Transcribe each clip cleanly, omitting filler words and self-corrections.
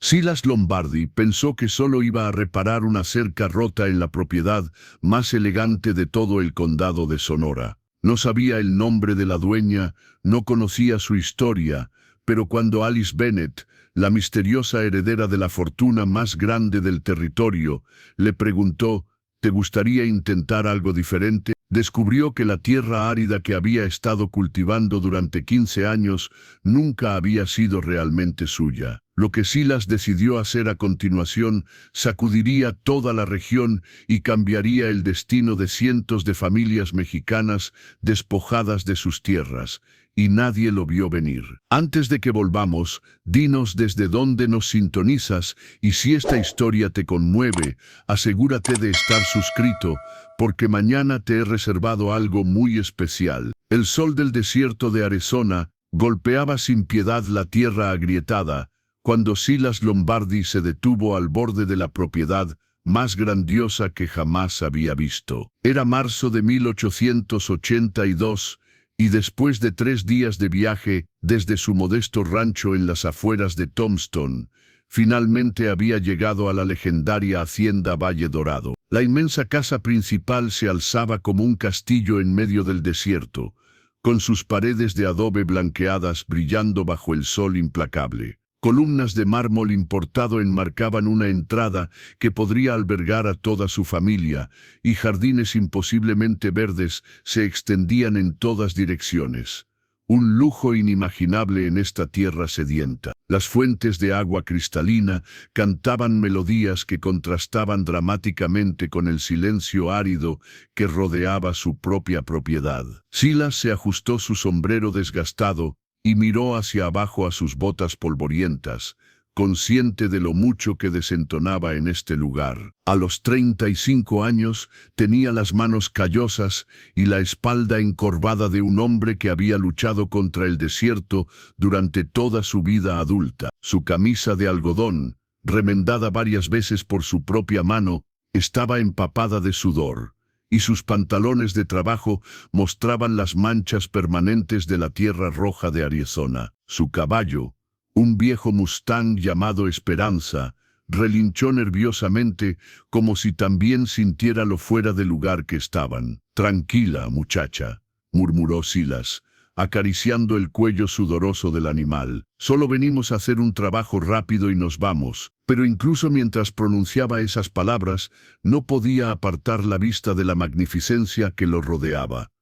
Silas Lombardi pensó que solo iba a reparar una cerca rota en la propiedad más elegante de todo el condado de Sonora. No sabía el nombre de la dueña, no conocía su historia, pero cuando Alice Bennett, la misteriosa heredera de la fortuna más grande del territorio, le preguntó, ¿te gustaría intentar algo diferente?, descubrió que la tierra árida que había estado cultivando durante 15 años nunca había sido realmente suya. Lo que Silas decidió hacer a continuación sacudiría toda la región y cambiaría el destino de cientos de familias mexicanas despojadas de sus tierras, y nadie lo vio venir. Antes de que volvamos, dinos desde dónde nos sintonizas, y si esta historia te conmueve, asegúrate de estar suscrito, porque mañana te he reservado algo muy especial. El sol del desierto de Arizona golpeaba sin piedad la tierra agrietada, cuando Silas Lombardi se detuvo al borde de la propiedad más grandiosa que jamás había visto. Era marzo de 1882, y después de 3 días de viaje desde su modesto rancho en las afueras de Tombstone, finalmente había llegado a la legendaria hacienda Valle Dorado. La inmensa casa principal se alzaba como un castillo en medio del desierto, con sus paredes de adobe blanqueadas brillando bajo el sol implacable. Columnas de mármol importado enmarcaban una entrada que podría albergar a toda su familia, y jardines imposiblemente verdes se extendían en todas direcciones. Un lujo inimaginable en esta tierra sedienta. Las fuentes de agua cristalina cantaban melodías que contrastaban dramáticamente con el silencio árido que rodeaba su propia propiedad. Silas se ajustó su sombrero desgastado y miró hacia abajo a sus botas polvorientas, consciente de lo mucho que desentonaba en este lugar. A los 35 años tenía las manos callosas y la espalda encorvada de un hombre que había luchado contra el desierto durante toda su vida adulta. Su camisa de algodón, remendada varias veces por su propia mano, estaba empapada de sudor, y sus pantalones de trabajo mostraban las manchas permanentes de la tierra roja de Arizona. Su caballo, un viejo Mustang llamado Esperanza, relinchó nerviosamente como si también sintiera lo fuera de lugar que estaban. «Tranquila, muchacha», murmuró Silas, acariciando el cuello sudoroso del animal. «Solo venimos a hacer un trabajo rápido y nos vamos». Pero incluso mientras pronunciaba esas palabras, no podía apartar la vista de la magnificencia que lo rodeaba.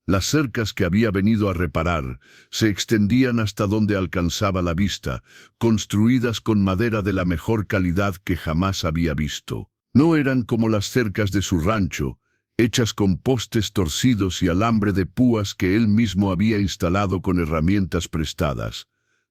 Las cercas que había venido a reparar se extendían hasta donde alcanzaba la vista, construidas con madera de la mejor calidad que jamás había visto. No eran como las cercas de su rancho, hechas con postes torcidos y alambre de púas que él mismo había instalado con herramientas prestadas.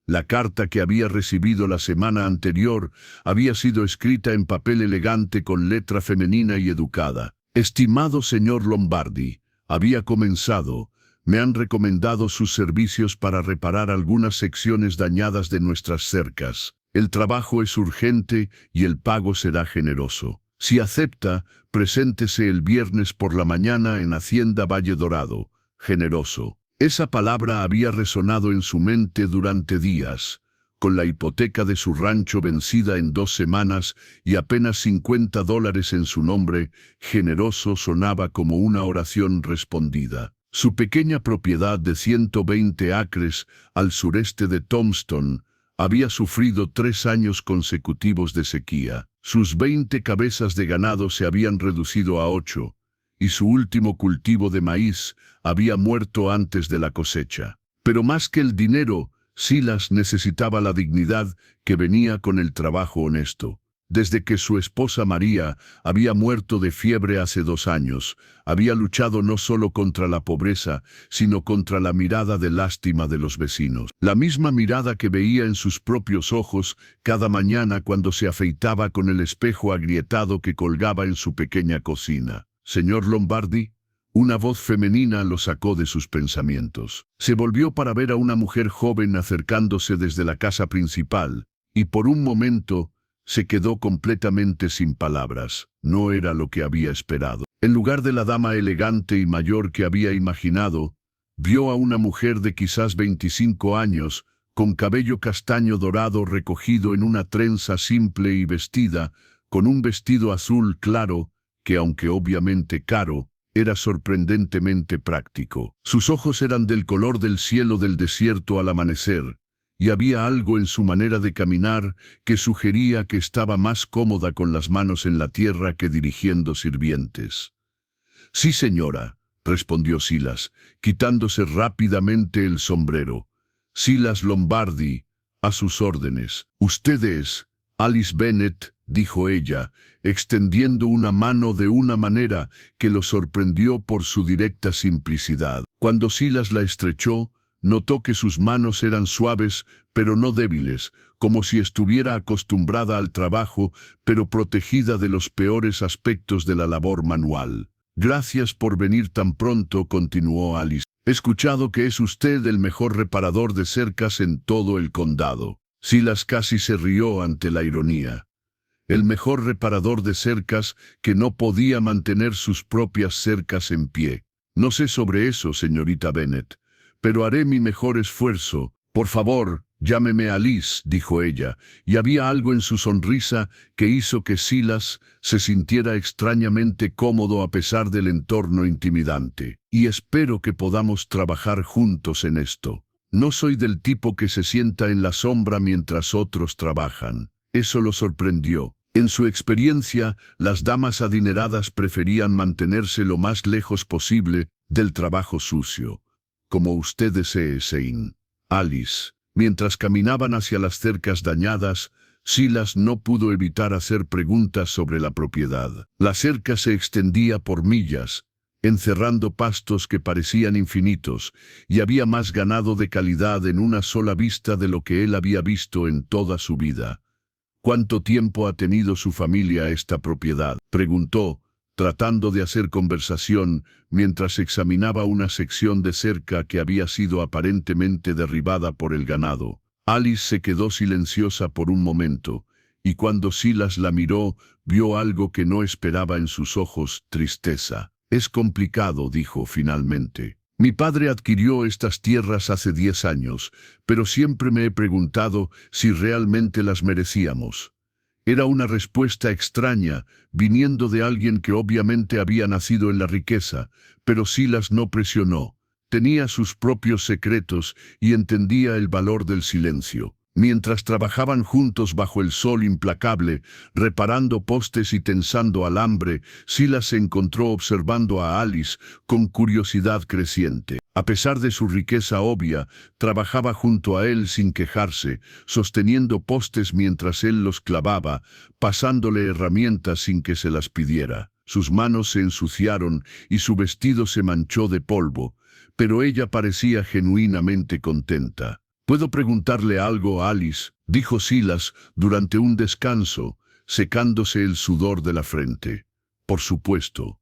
La carta que había recibido la semana anterior había sido escrita en papel elegante con letra femenina y educada. «Estimado señor Lombardi», había comenzado, «me han recomendado sus servicios para reparar algunas secciones dañadas de nuestras cercas. El trabajo es urgente y el pago será generoso. Si acepta, preséntese el viernes por la mañana en Hacienda Valle Dorado. Generoso». Esa palabra había resonado en su mente durante días. Con la hipoteca de su rancho vencida en 2 semanas y apenas $50 en su nombre, generoso sonaba como una oración respondida. Su pequeña propiedad de 120 acres al sureste de Tombstone había sufrido 3 años consecutivos de sequía. Sus 20 cabezas de ganado se habían reducido a 8. Y su último cultivo de maíz había muerto antes de la cosecha. Pero más que el dinero, Silas necesitaba la dignidad que venía con el trabajo honesto. Desde que su esposa María había muerto de fiebre hace 2 años, había luchado no solo contra la pobreza, sino contra la mirada de lástima de los vecinos. La misma mirada que veía en sus propios ojos cada mañana cuando se afeitaba con el espejo agrietado que colgaba en su pequeña cocina. «Señor Lombardi», una voz femenina lo sacó de sus pensamientos. Se volvió para ver a una mujer joven acercándose desde la casa principal, y por un momento se quedó completamente sin palabras. No era lo que había esperado. En lugar de la dama elegante y mayor que había imaginado, vio a una mujer de quizás 25 años, con cabello castaño dorado recogido en una trenza simple y vestida con un vestido azul claro, que aunque obviamente caro, era sorprendentemente práctico. Sus ojos eran del color del cielo del desierto al amanecer, y había algo en su manera de caminar que sugería que estaba más cómoda con las manos en la tierra que dirigiendo sirvientes. «Sí, señora», respondió Silas, quitándose rápidamente el sombrero. «Silas Lombardi, a sus órdenes». «Usted es Alice Bennet», dijo ella, extendiendo una mano de una manera que lo sorprendió por su directa simplicidad. Cuando Silas la estrechó, notó que sus manos eran suaves, pero no débiles, como si estuviera acostumbrada al trabajo, pero protegida de los peores aspectos de la labor manual. «Gracias por venir tan pronto», continuó Alice. «He escuchado que es usted el mejor reparador de cercas en todo el condado». Silas casi se rió ante la ironía. El mejor reparador de cercas que no podía mantener sus propias cercas en pie. «No sé sobre eso, señorita Bennet, pero haré mi mejor esfuerzo. Por favor, llámeme Alice», dijo ella, y había algo en su sonrisa que hizo que Silas se sintiera extrañamente cómodo a pesar del entorno intimidante. «Y espero que podamos trabajar juntos en esto. No soy del tipo que se sienta en la sombra mientras otros trabajan». Eso lo sorprendió. En su experiencia, las damas adineradas preferían mantenerse lo más lejos posible del trabajo sucio. «Como usted desee, Sein». «Alice». Mientras caminaban hacia las cercas dañadas, Silas no pudo evitar hacer preguntas sobre la propiedad. La cerca se extendía por millas, encerrando pastos que parecían infinitos, y había más ganado de calidad en una sola vista de lo que él había visto en toda su vida. «¿Cuánto tiempo ha tenido su familia esta propiedad?», preguntó, tratando de hacer conversación mientras examinaba una sección de cerca que había sido aparentemente derribada por el ganado. Alice se quedó silenciosa por un momento, y cuando Silas la miró, vio algo que no esperaba en sus ojos: tristeza. «Es complicado», dijo finalmente. «Mi padre adquirió estas tierras hace 10 años, pero siempre me he preguntado si realmente las merecíamos». Era una respuesta extraña, viniendo de alguien que obviamente había nacido en la riqueza, pero Silas no presionó. Tenía sus propios secretos y entendía el valor del silencio. Mientras trabajaban juntos bajo el sol implacable, reparando postes y tensando alambre, Silas se encontró observando a Alice con curiosidad creciente. A pesar de su riqueza obvia, trabajaba junto a él sin quejarse, sosteniendo postes mientras él los clavaba, pasándole herramientas sin que se las pidiera. Sus manos se ensuciaron y su vestido se manchó de polvo, pero ella parecía genuinamente contenta. «¿Puedo preguntarle algo, Alice?», dijo Silas durante un descanso, secándose el sudor de la frente. «Por supuesto.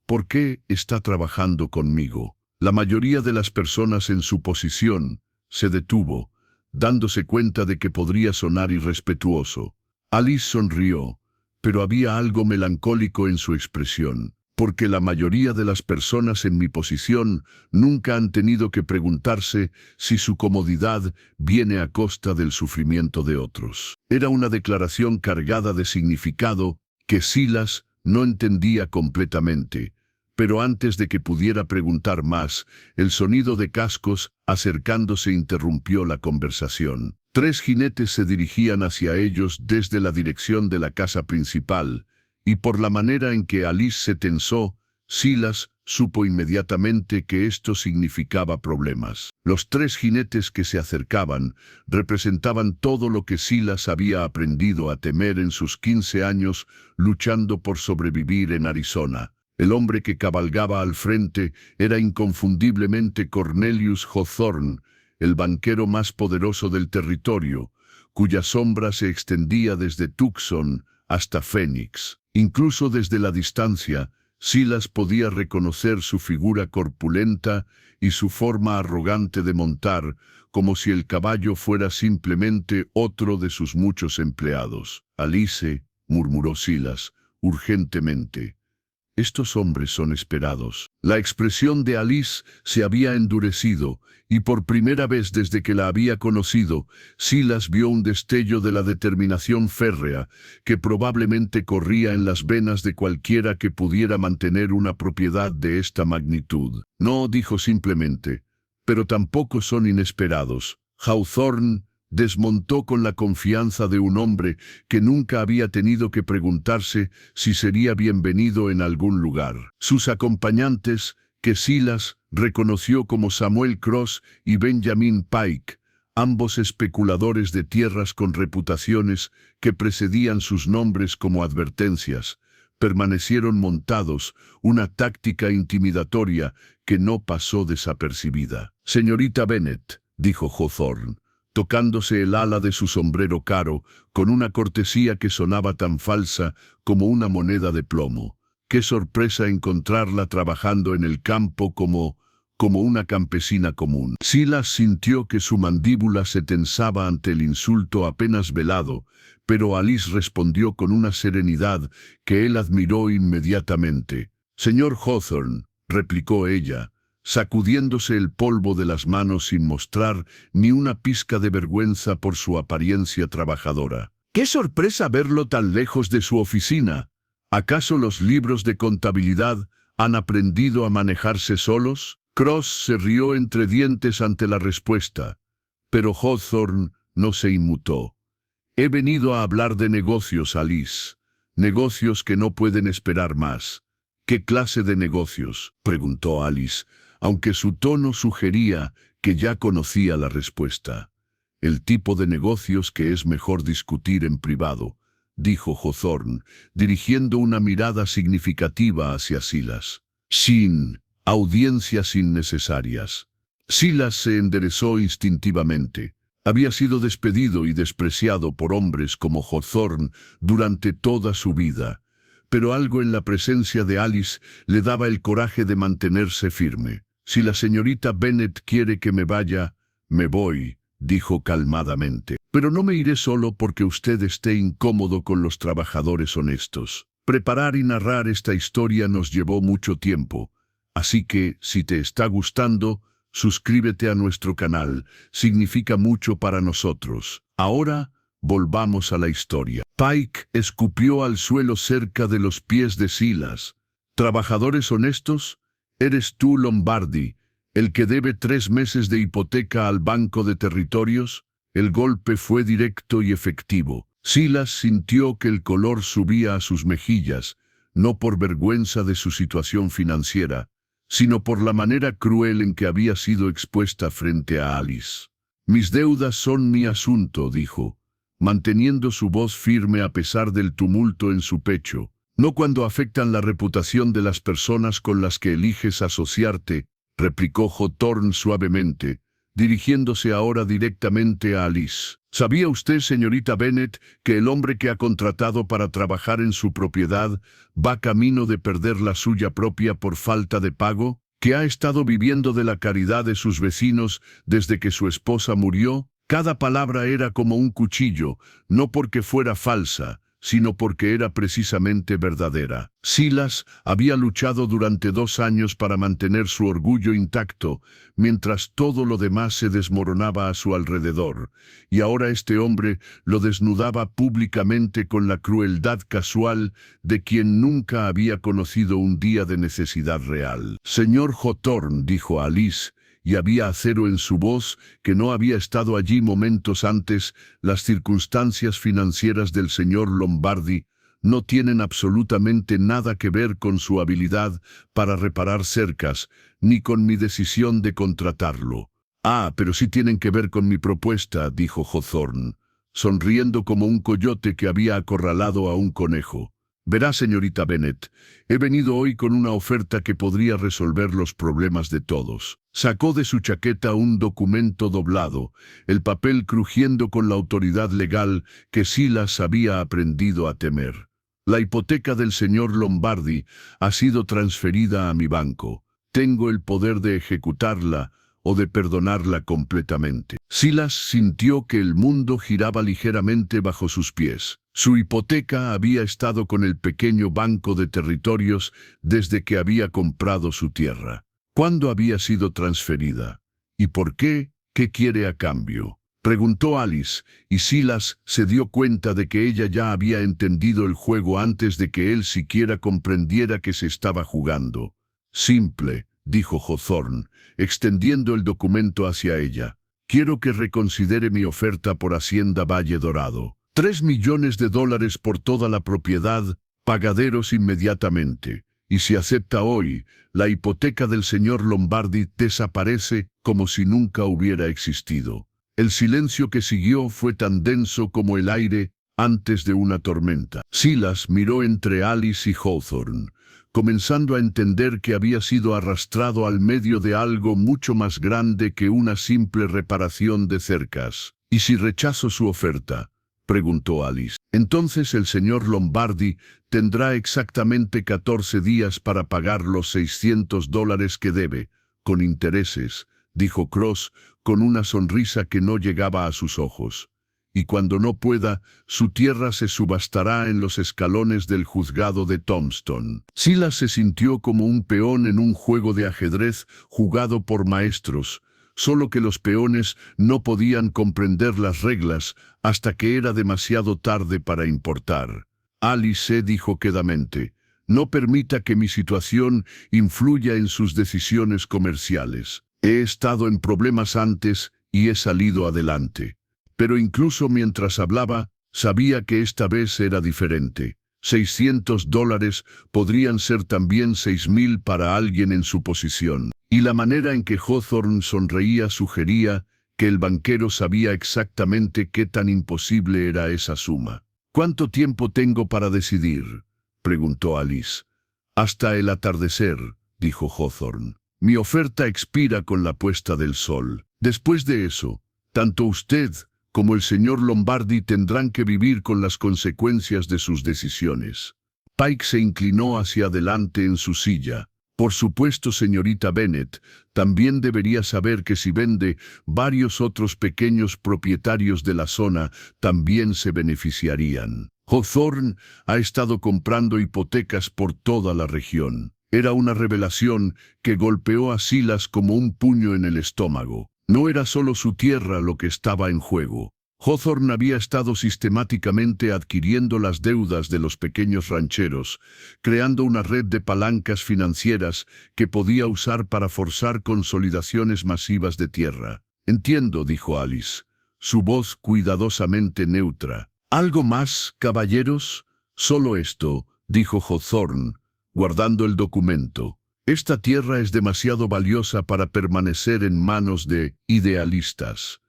¿Por qué está trabajando conmigo?». La mayoría de las personas en su posición se detuvo, dándose cuenta de que podría sonar irrespetuoso. Alice sonrió, pero había algo melancólico en su expresión. «Porque la mayoría de las personas en mi posición nunca han tenido que preguntarse si su comodidad viene a costa del sufrimiento de otros». Era una declaración cargada de significado que Silas no entendía completamente, pero antes de que pudiera preguntar más, el sonido de cascos acercándose interrumpió la conversación. 3 jinetes se dirigían hacia ellos desde la dirección de la casa principal, y por la manera en que Alice se tensó, Silas supo inmediatamente que esto significaba problemas. Los 3 jinetes que se acercaban representaban todo lo que Silas había aprendido a temer en sus 15 años luchando por sobrevivir en Arizona. El hombre que cabalgaba al frente era inconfundiblemente Cornelius Hawthorne, el banquero más poderoso del territorio, cuya sombra se extendía desde Tucson hasta Phoenix. Incluso desde la distancia, Silas podía reconocer su figura corpulenta y su forma arrogante de montar, como si el caballo fuera simplemente otro de sus muchos empleados. «Alice», murmuró Silas, urgentemente. «Estos hombres son esperados». La expresión de Alice se había endurecido, y por primera vez desde que la había conocido, Silas vio un destello de la determinación férrea que probablemente corría en las venas de cualquiera que pudiera mantener una propiedad de esta magnitud. No, dijo simplemente, pero tampoco son inesperados. Hawthorne desmontó con la confianza de un hombre que nunca había tenido que preguntarse si sería bienvenido en algún lugar. Sus acompañantes, que Silas reconoció como Samuel Cross y Benjamin Pike, ambos especuladores de tierras con reputaciones que precedían sus nombres como advertencias, permanecieron montados, una táctica intimidatoria que no pasó desapercibida. «Señorita Bennet», dijo Hawthorne, tocándose el ala de su sombrero caro, con una cortesía que sonaba tan falsa como una moneda de plomo. Qué sorpresa encontrarla trabajando en el campo como una campesina común. Silas sintió que su mandíbula se tensaba ante el insulto apenas velado, pero Alice respondió con una serenidad que él admiró inmediatamente. «Señor Hawthorne», replicó ella, sacudiéndose el polvo de las manos sin mostrar ni una pizca de vergüenza por su apariencia trabajadora. «¡Qué sorpresa verlo tan lejos de su oficina! ¿Acaso los libros de contabilidad han aprendido a manejarse solos?» Cross se rió entre dientes ante la respuesta, pero Hawthorne no se inmutó. «He venido a hablar de negocios, Alice. Negocios que no pueden esperar más». «¿Qué clase de negocios?», preguntó Alice, aunque su tono sugería que ya conocía la respuesta. «El tipo de negocios que es mejor discutir en privado», dijo Hawthorne, dirigiendo una mirada significativa hacia Silas. «Sin audiencias innecesarias». Silas se enderezó instintivamente. Había sido despedido y despreciado por hombres como Hawthorne durante toda su vida, pero algo en la presencia de Alice le daba el coraje de mantenerse firme. «Si la señorita Bennet quiere que me vaya, me voy», dijo calmadamente. «Pero no me iré solo porque usted esté incómodo con los trabajadores honestos. Preparar y narrar esta historia nos llevó mucho tiempo, así que, si te está gustando, suscríbete a nuestro canal, significa mucho para nosotros. Ahora, volvamos a la historia». Pike escupió al suelo cerca de los pies de Silas. «¿Trabajadores honestos? ¿Eres tú, Lombardi, el que debe 3 meses de hipoteca al Banco de Territorios?» El golpe fue directo y efectivo. Silas sintió que el color subía a sus mejillas, no por vergüenza de su situación financiera, sino por la manera cruel en que había sido expuesta frente a Alice. «Mis deudas son mi asunto», dijo, manteniendo su voz firme a pesar del tumulto en su pecho. «No cuando afectan la reputación de las personas con las que eliges asociarte», replicó Hawthorne suavemente, dirigiéndose ahora directamente a Alice. «¿Sabía usted, señorita Bennet, que el hombre que ha contratado para trabajar en su propiedad va camino de perder la suya propia por falta de pago? ¿Que ha estado viviendo de la caridad de sus vecinos desde que su esposa murió?» Cada palabra era como un cuchillo, no porque fuera falsa, sino porque era precisamente verdadera. Silas había luchado durante 2 años para mantener su orgullo intacto, mientras todo lo demás se desmoronaba a su alrededor, y ahora este hombre lo desnudaba públicamente con la crueldad casual de quien nunca había conocido un día de necesidad real. «Señor Hawthorne», dijo Alice, y había acero en su voz que no había estado allí momentos antes, «las circunstancias financieras del señor Lombardi no tienen absolutamente nada que ver con su habilidad para reparar cercas, ni con mi decisión de contratarlo». «Ah, pero sí tienen que ver con mi propuesta», dijo Hawthorne, sonriendo como un coyote que había acorralado a un conejo. «Verá, señorita Bennet, he venido hoy con una oferta que podría resolver los problemas de todos». Sacó de su chaqueta un documento doblado, el papel crujiendo con la autoridad legal que Silas había aprendido a temer. «La hipoteca del señor Lombardi ha sido transferida a mi banco. Tengo el poder de ejecutarla o de perdonarla completamente. Silas sintió que el mundo giraba ligeramente bajo sus pies. Su hipoteca había estado con el pequeño banco de territorios desde que había comprado su tierra. ¿Cuándo había sido transferida? ¿Y por qué? ¿Qué quiere a cambio? Preguntó Alice, y Silas se dio cuenta de que ella ya había entendido el juego antes de que él siquiera comprendiera que se estaba jugando. Simple, dijo Hawthorne, extendiendo el documento hacia ella. Quiero que reconsidere mi oferta por Hacienda Valle Dorado. $3 millones por toda la propiedad, pagaderos inmediatamente. Y si acepta hoy, la hipoteca del señor Lombardi desaparece como si nunca hubiera existido. El silencio que siguió fue tan denso como el aire antes de una tormenta. Silas miró entre Alice y Hawthorne, comenzando a entender que había sido arrastrado al medio de algo mucho más grande que una simple reparación de cercas. ¿Y si rechazo su oferta?, preguntó Alice. Entonces el señor Lombardi tendrá exactamente 14 días para pagar los $600 que debe, con intereses, dijo Cross, con una sonrisa que no llegaba a sus ojos. Y cuando no pueda, su tierra se subastará en los escalones del juzgado de Tombstone. Silas se sintió como un peón en un juego de ajedrez jugado por maestros, solo que los peones no podían comprender las reglas hasta que era demasiado tarde para importar. Alice dijo quedamente, no permita que mi situación influya en sus decisiones comerciales. He estado en problemas antes y he salido adelante. Pero incluso mientras hablaba, sabía que esta vez era diferente. $600 podrían ser también 6,000 para alguien en su posición. Y la manera en que Hawthorne sonreía sugería que el banquero sabía exactamente qué tan imposible era esa suma. ¿Cuánto tiempo tengo para decidir?, preguntó Alice. Hasta el atardecer, dijo Hawthorne. Mi oferta expira con la puesta del sol. Después de eso, tanto usted como el señor Lombardi tendrán que vivir con las consecuencias de sus decisiones. Pike se inclinó hacia adelante en su silla. Por supuesto, señorita Bennet, también debería saber que si vende, varios otros pequeños propietarios de la zona también se beneficiarían. Hawthorne ha estado comprando hipotecas por toda la región. Era una revelación que golpeó a Silas como un puño en el estómago. No era solo su tierra lo que estaba en juego. Hawthorne había estado sistemáticamente adquiriendo las deudas de los pequeños rancheros, creando una red de palancas financieras que podía usar para forzar consolidaciones masivas de tierra. Entiendo, dijo Alice, su voz cuidadosamente neutra. ¿Algo más, caballeros? Solo esto, dijo Hawthorne, guardando el documento. Esta tierra es demasiado valiosa para permanecer en manos de idealistas.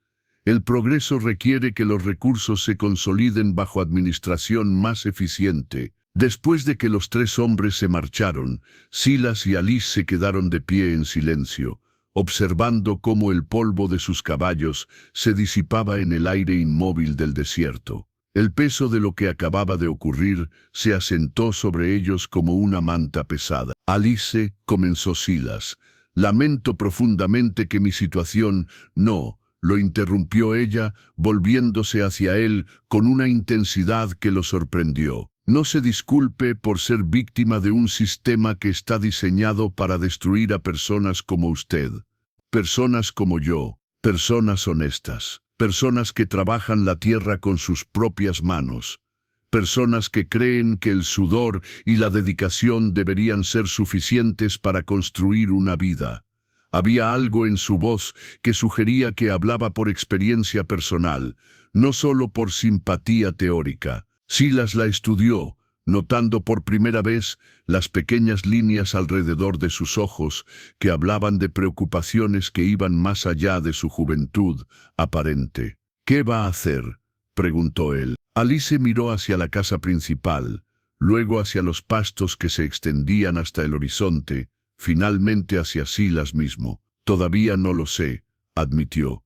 El progreso requiere que los recursos se consoliden bajo administración más eficiente. Después de que los tres hombres se marcharon, Silas y Alice se quedaron de pie en silencio, observando cómo el polvo de sus caballos se disipaba en el aire inmóvil del desierto. El peso de lo que acababa de ocurrir se asentó sobre ellos como una manta pesada. Alice, comenzó Silas, lamento profundamente que mi situación no, lo interrumpió ella, volviéndose hacia él con una intensidad que lo sorprendió. No se disculpe por ser víctima de un sistema que está diseñado para destruir a personas como usted. Personas como yo, personas honestas. Personas que trabajan la tierra con sus propias manos, personas que creen que el sudor y la dedicación deberían ser suficientes para construir una vida. Había algo en su voz que sugería que hablaba por experiencia personal, no solo por simpatía teórica. Silas la estudió, notando por primera vez las pequeñas líneas alrededor de sus ojos que hablaban de preocupaciones que iban más allá de su juventud aparente. ¿Qué va a hacer?, preguntó él. Alice miró hacia la casa principal, luego hacia los pastos que se extendían hasta el horizonte, finalmente hacia Silas mismo. Todavía no lo sé, admitió.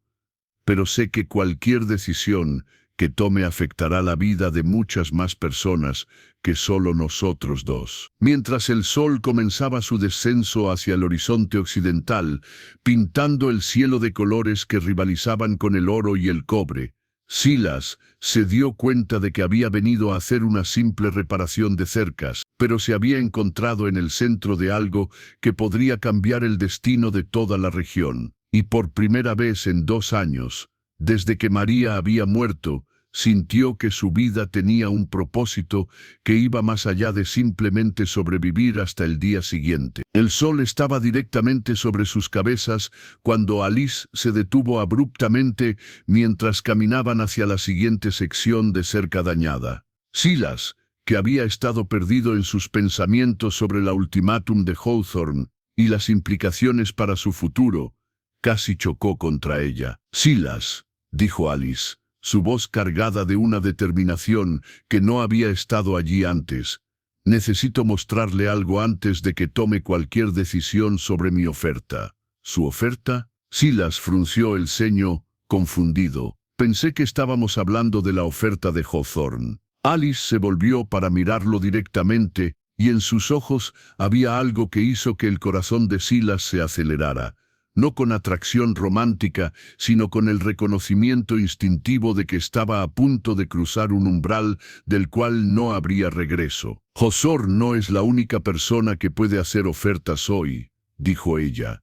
Pero sé que cualquier decisión que Tome afectará la vida de muchas más personas que solo nosotros dos. Mientras el sol comenzaba su descenso hacia el horizonte occidental, pintando el cielo de colores que rivalizaban con el oro y el cobre, Silas se dio cuenta de que había venido a hacer una simple reparación de cercas, pero se había encontrado en el centro de algo que podría cambiar el destino de toda la región. Y por primera vez en 2 años, desde que María había muerto, sintió que su vida tenía un propósito que iba más allá de simplemente sobrevivir hasta el día siguiente. El sol estaba directamente sobre sus cabezas cuando Alice se detuvo abruptamente mientras caminaban hacia la siguiente sección de cerca dañada. Silas, que había estado perdido en sus pensamientos sobre el ultimátum de Hawthorne y las implicaciones para su futuro, casi chocó contra ella. «Silas», dijo Alice, su voz cargada de una determinación que no había estado allí antes. «Necesito mostrarle algo antes de que tome cualquier decisión sobre mi oferta». «¿Su oferta?» Silas frunció el ceño, confundido. «Pensé que estábamos hablando de la oferta de Hawthorne». Alice se volvió para mirarlo directamente, y en sus ojos había algo que hizo que el corazón de Silas se acelerara. No con atracción romántica, sino con el reconocimiento instintivo de que estaba a punto de cruzar un umbral del cual no habría regreso. «Hawthorne no es la única persona que puede hacer ofertas hoy», dijo ella.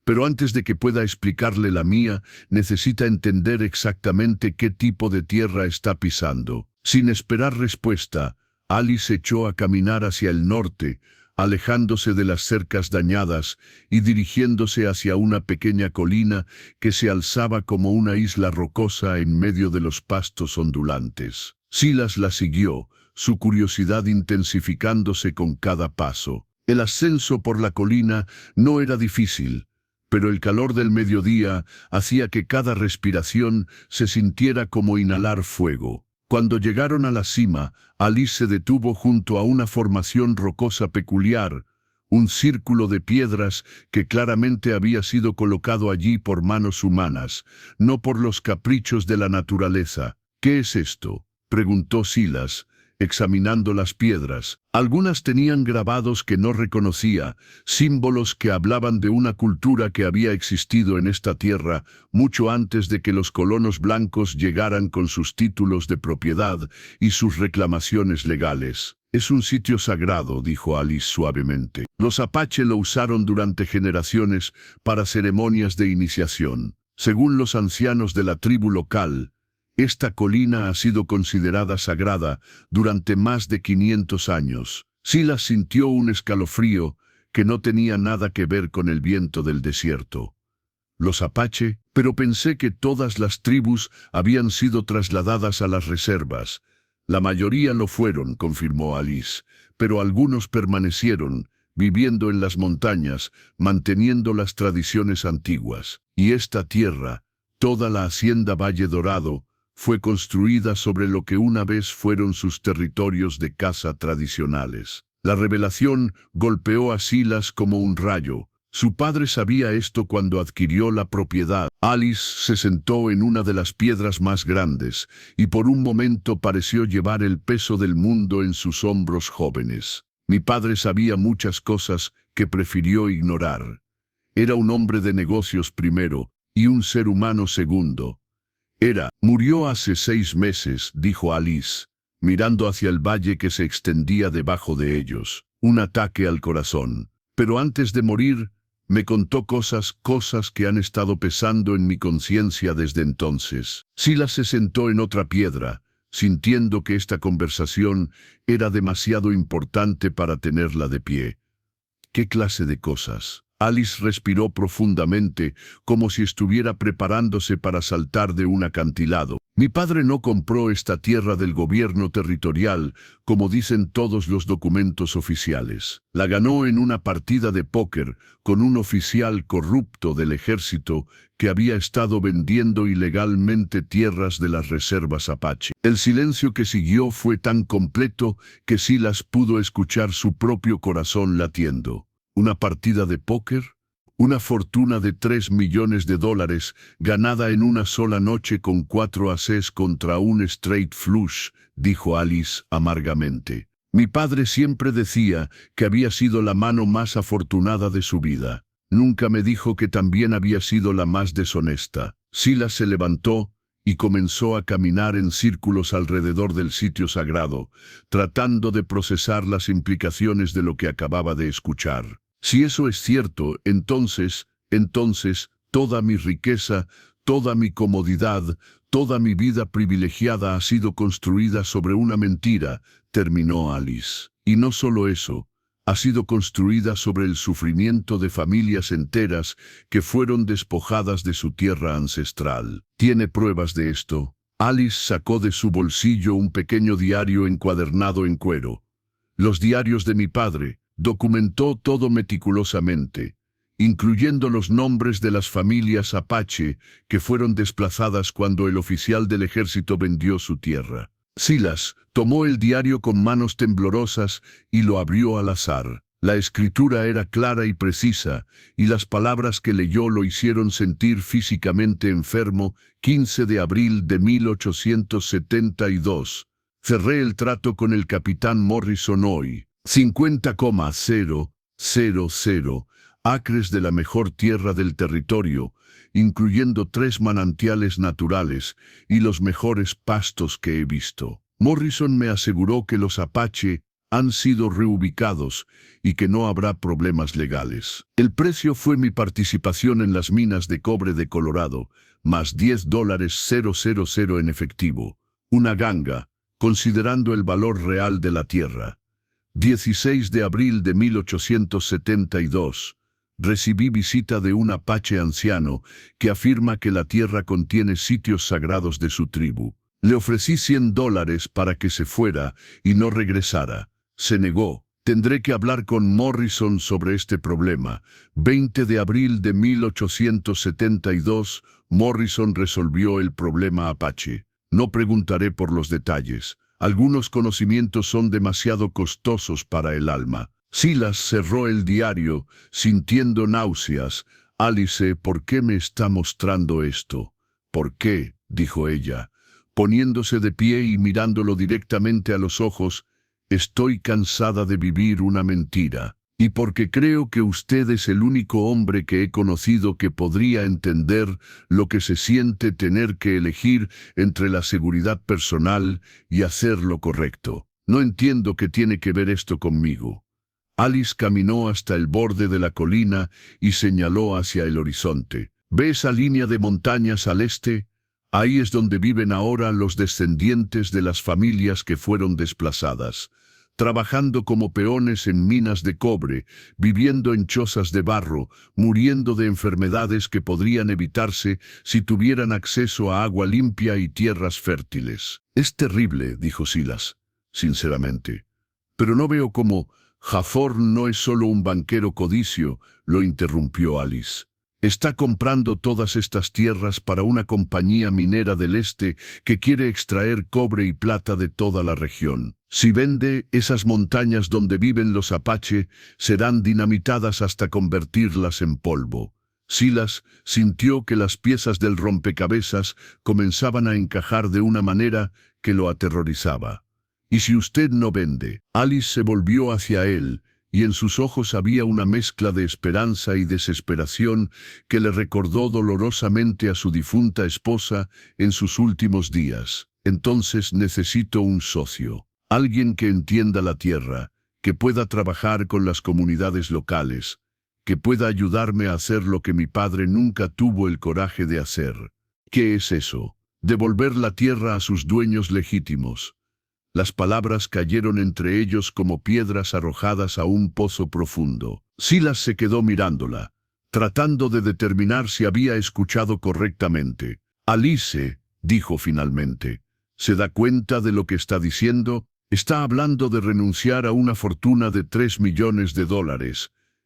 «Pero antes de que pueda explicarle la mía, necesita entender exactamente qué tipo de tierra está pisando». Sin esperar respuesta, Alice echó a caminar hacia el norte, alejándose de las cercas dañadas y dirigiéndose hacia una pequeña colina que se alzaba como una isla rocosa en medio de los pastos ondulantes. Silas la siguió, su curiosidad intensificándose con cada paso. El ascenso por la colina no era difícil, pero el calor del mediodía hacía que cada respiración se sintiera como inhalar fuego. Cuando llegaron a la cima, Alice se detuvo junto a una formación rocosa peculiar, un círculo de piedras que claramente había sido colocado allí por manos humanas, no por los caprichos de la naturaleza. «¿Qué es esto?», preguntó Silas, examinando las piedras. Algunas tenían grabados que no reconocía, símbolos que hablaban de una cultura que había existido en esta tierra mucho antes de que los colonos blancos llegaran con sus títulos de propiedad y sus reclamaciones legales. «Es un sitio sagrado», dijo Alice suavemente. «Los Apache lo usaron durante generaciones para ceremonias de iniciación. Según los ancianos de la tribu local, esta colina ha sido considerada sagrada durante más de 500 años. Silas sintió un escalofrío que no tenía nada que ver con el viento del desierto. «Los Apache», pero pensé que todas las tribus habían sido trasladadas a las reservas. «La mayoría lo fueron», confirmó Alice, «pero algunos permanecieron, viviendo en las montañas, manteniendo las tradiciones antiguas. Y esta tierra, toda la hacienda Valle Dorado, fue construida sobre lo que una vez fueron sus territorios de caza tradicionales». La revelación golpeó a Silas como un rayo. Su padre sabía esto cuando adquirió la propiedad. Alice se sentó en una de las piedras más grandes, y por un momento pareció llevar el peso del mundo en sus hombros jóvenes. «Mi padre sabía muchas cosas que prefirió ignorar. Era un hombre de negocios primero, y un ser humano segundo. Murió hace 6 meses», dijo Alice, mirando hacia el valle que se extendía debajo de ellos. «Un ataque al corazón. Pero antes de morir, me contó cosas que han estado pesando en mi conciencia desde entonces». Silas se sentó en otra piedra, sintiendo que esta conversación era demasiado importante para tenerla de pie. «¿Qué clase de cosas?». Alice respiró profundamente, como si estuviera preparándose para saltar de un acantilado. «Mi padre no compró esta tierra del gobierno territorial, como dicen todos los documentos oficiales. La ganó en una partida de póker con un oficial corrupto del ejército que había estado vendiendo ilegalmente tierras de las reservas Apache». El silencio que siguió fue tan completo que Silas pudo escuchar su propio corazón latiendo. «¿Una partida de póker?». Una fortuna de $3 millones, ganada en una sola noche con 4 ases contra un straight flush, dijo Alice amargamente. Mi padre siempre decía que había sido la mano más afortunada de su vida. Nunca me dijo que también había sido la más deshonesta. Silas se levantó y comenzó a caminar en círculos alrededor del sitio sagrado, tratando de procesar las implicaciones de lo que acababa de escuchar. Si eso es cierto, entonces, toda mi riqueza, toda mi comodidad, toda mi vida privilegiada ha sido construida sobre una mentira, terminó Alice. Y no solo eso, ha sido construida sobre el sufrimiento de familias enteras que fueron despojadas de su tierra ancestral. ¿Tiene pruebas de esto? Alice sacó de su bolsillo un pequeño diario encuadernado en cuero. Los diarios de mi padre. Documentó todo meticulosamente, incluyendo los nombres de las familias Apache que fueron desplazadas cuando el oficial del ejército vendió su tierra. Silas tomó el diario con manos temblorosas y lo abrió al azar. La escritura era clara y precisa, y las palabras que leyó lo hicieron sentir físicamente enfermo. 15 de abril de 1872. Cerré el trato con el capitán Morrison hoy. 50,000 acres de la mejor tierra del territorio, incluyendo 3 manantiales naturales y los mejores pastos que he visto. Morrison me aseguró que los Apache han sido reubicados y que no habrá problemas legales. El precio fue mi participación en las minas de cobre de Colorado, más $10,000 en efectivo. Una ganga, considerando el valor real de la tierra. 16 de abril de 1872. Recibí visita de un apache anciano que afirma que la tierra contiene sitios sagrados de su tribu. Le ofrecí $100 para que se fuera y no regresara. Se negó. Tendré que hablar con Morrison sobre este problema. 20 de abril de 1872. Morrison resolvió el problema apache. No preguntaré por los detalles. Algunos conocimientos son demasiado costosos para el alma. Silas cerró el diario, sintiendo náuseas. Alice, ¿por qué me está mostrando esto? ¿Por qué?, dijo ella, poniéndose de pie y mirándolo directamente a los ojos. Estoy cansada de vivir una mentira. Y porque creo que usted es el único hombre que he conocido que podría entender lo que se siente tener que elegir entre la seguridad personal y hacer lo correcto. No entiendo qué tiene que ver esto conmigo. Alice caminó hasta el borde de la colina y señaló hacia el horizonte. ¿Ve esa línea de montañas al este? Ahí es donde viven ahora los descendientes de las familias que fueron desplazadas, trabajando como peones en minas de cobre, viviendo en chozas de barro, muriendo de enfermedades que podrían evitarse si tuvieran acceso a agua limpia y tierras fértiles. Es terrible, dijo Silas, sinceramente. Pero no veo cómo... Hathorne no es solo un banquero codicio, lo interrumpió Alice. Está comprando todas estas tierras para una compañía minera del este que quiere extraer cobre y plata de toda la región. Si vende, esas montañas donde viven los Apache serán dinamitadas hasta convertirlas en polvo. Silas sintió que las piezas del rompecabezas comenzaban a encajar de una manera que lo aterrorizaba. «¿Y si usted no vende?» Alice se volvió hacia él, y en sus ojos había una mezcla de esperanza y desesperación que le recordó dolorosamente a su difunta esposa en sus últimos días. «Entonces necesito un socio, alguien que entienda la tierra, que pueda trabajar con las comunidades locales, que pueda ayudarme a hacer lo que mi padre nunca tuvo el coraje de hacer». «¿Qué es eso?» «Devolver la tierra a sus dueños legítimos». Las palabras cayeron entre ellos como piedras arrojadas a un pozo profundo. Silas se quedó mirándola, tratando de determinar si había escuchado correctamente. «Alice», dijo finalmente, «¿se da cuenta de lo que está diciendo? Está hablando de renunciar a una fortuna de $3 millones.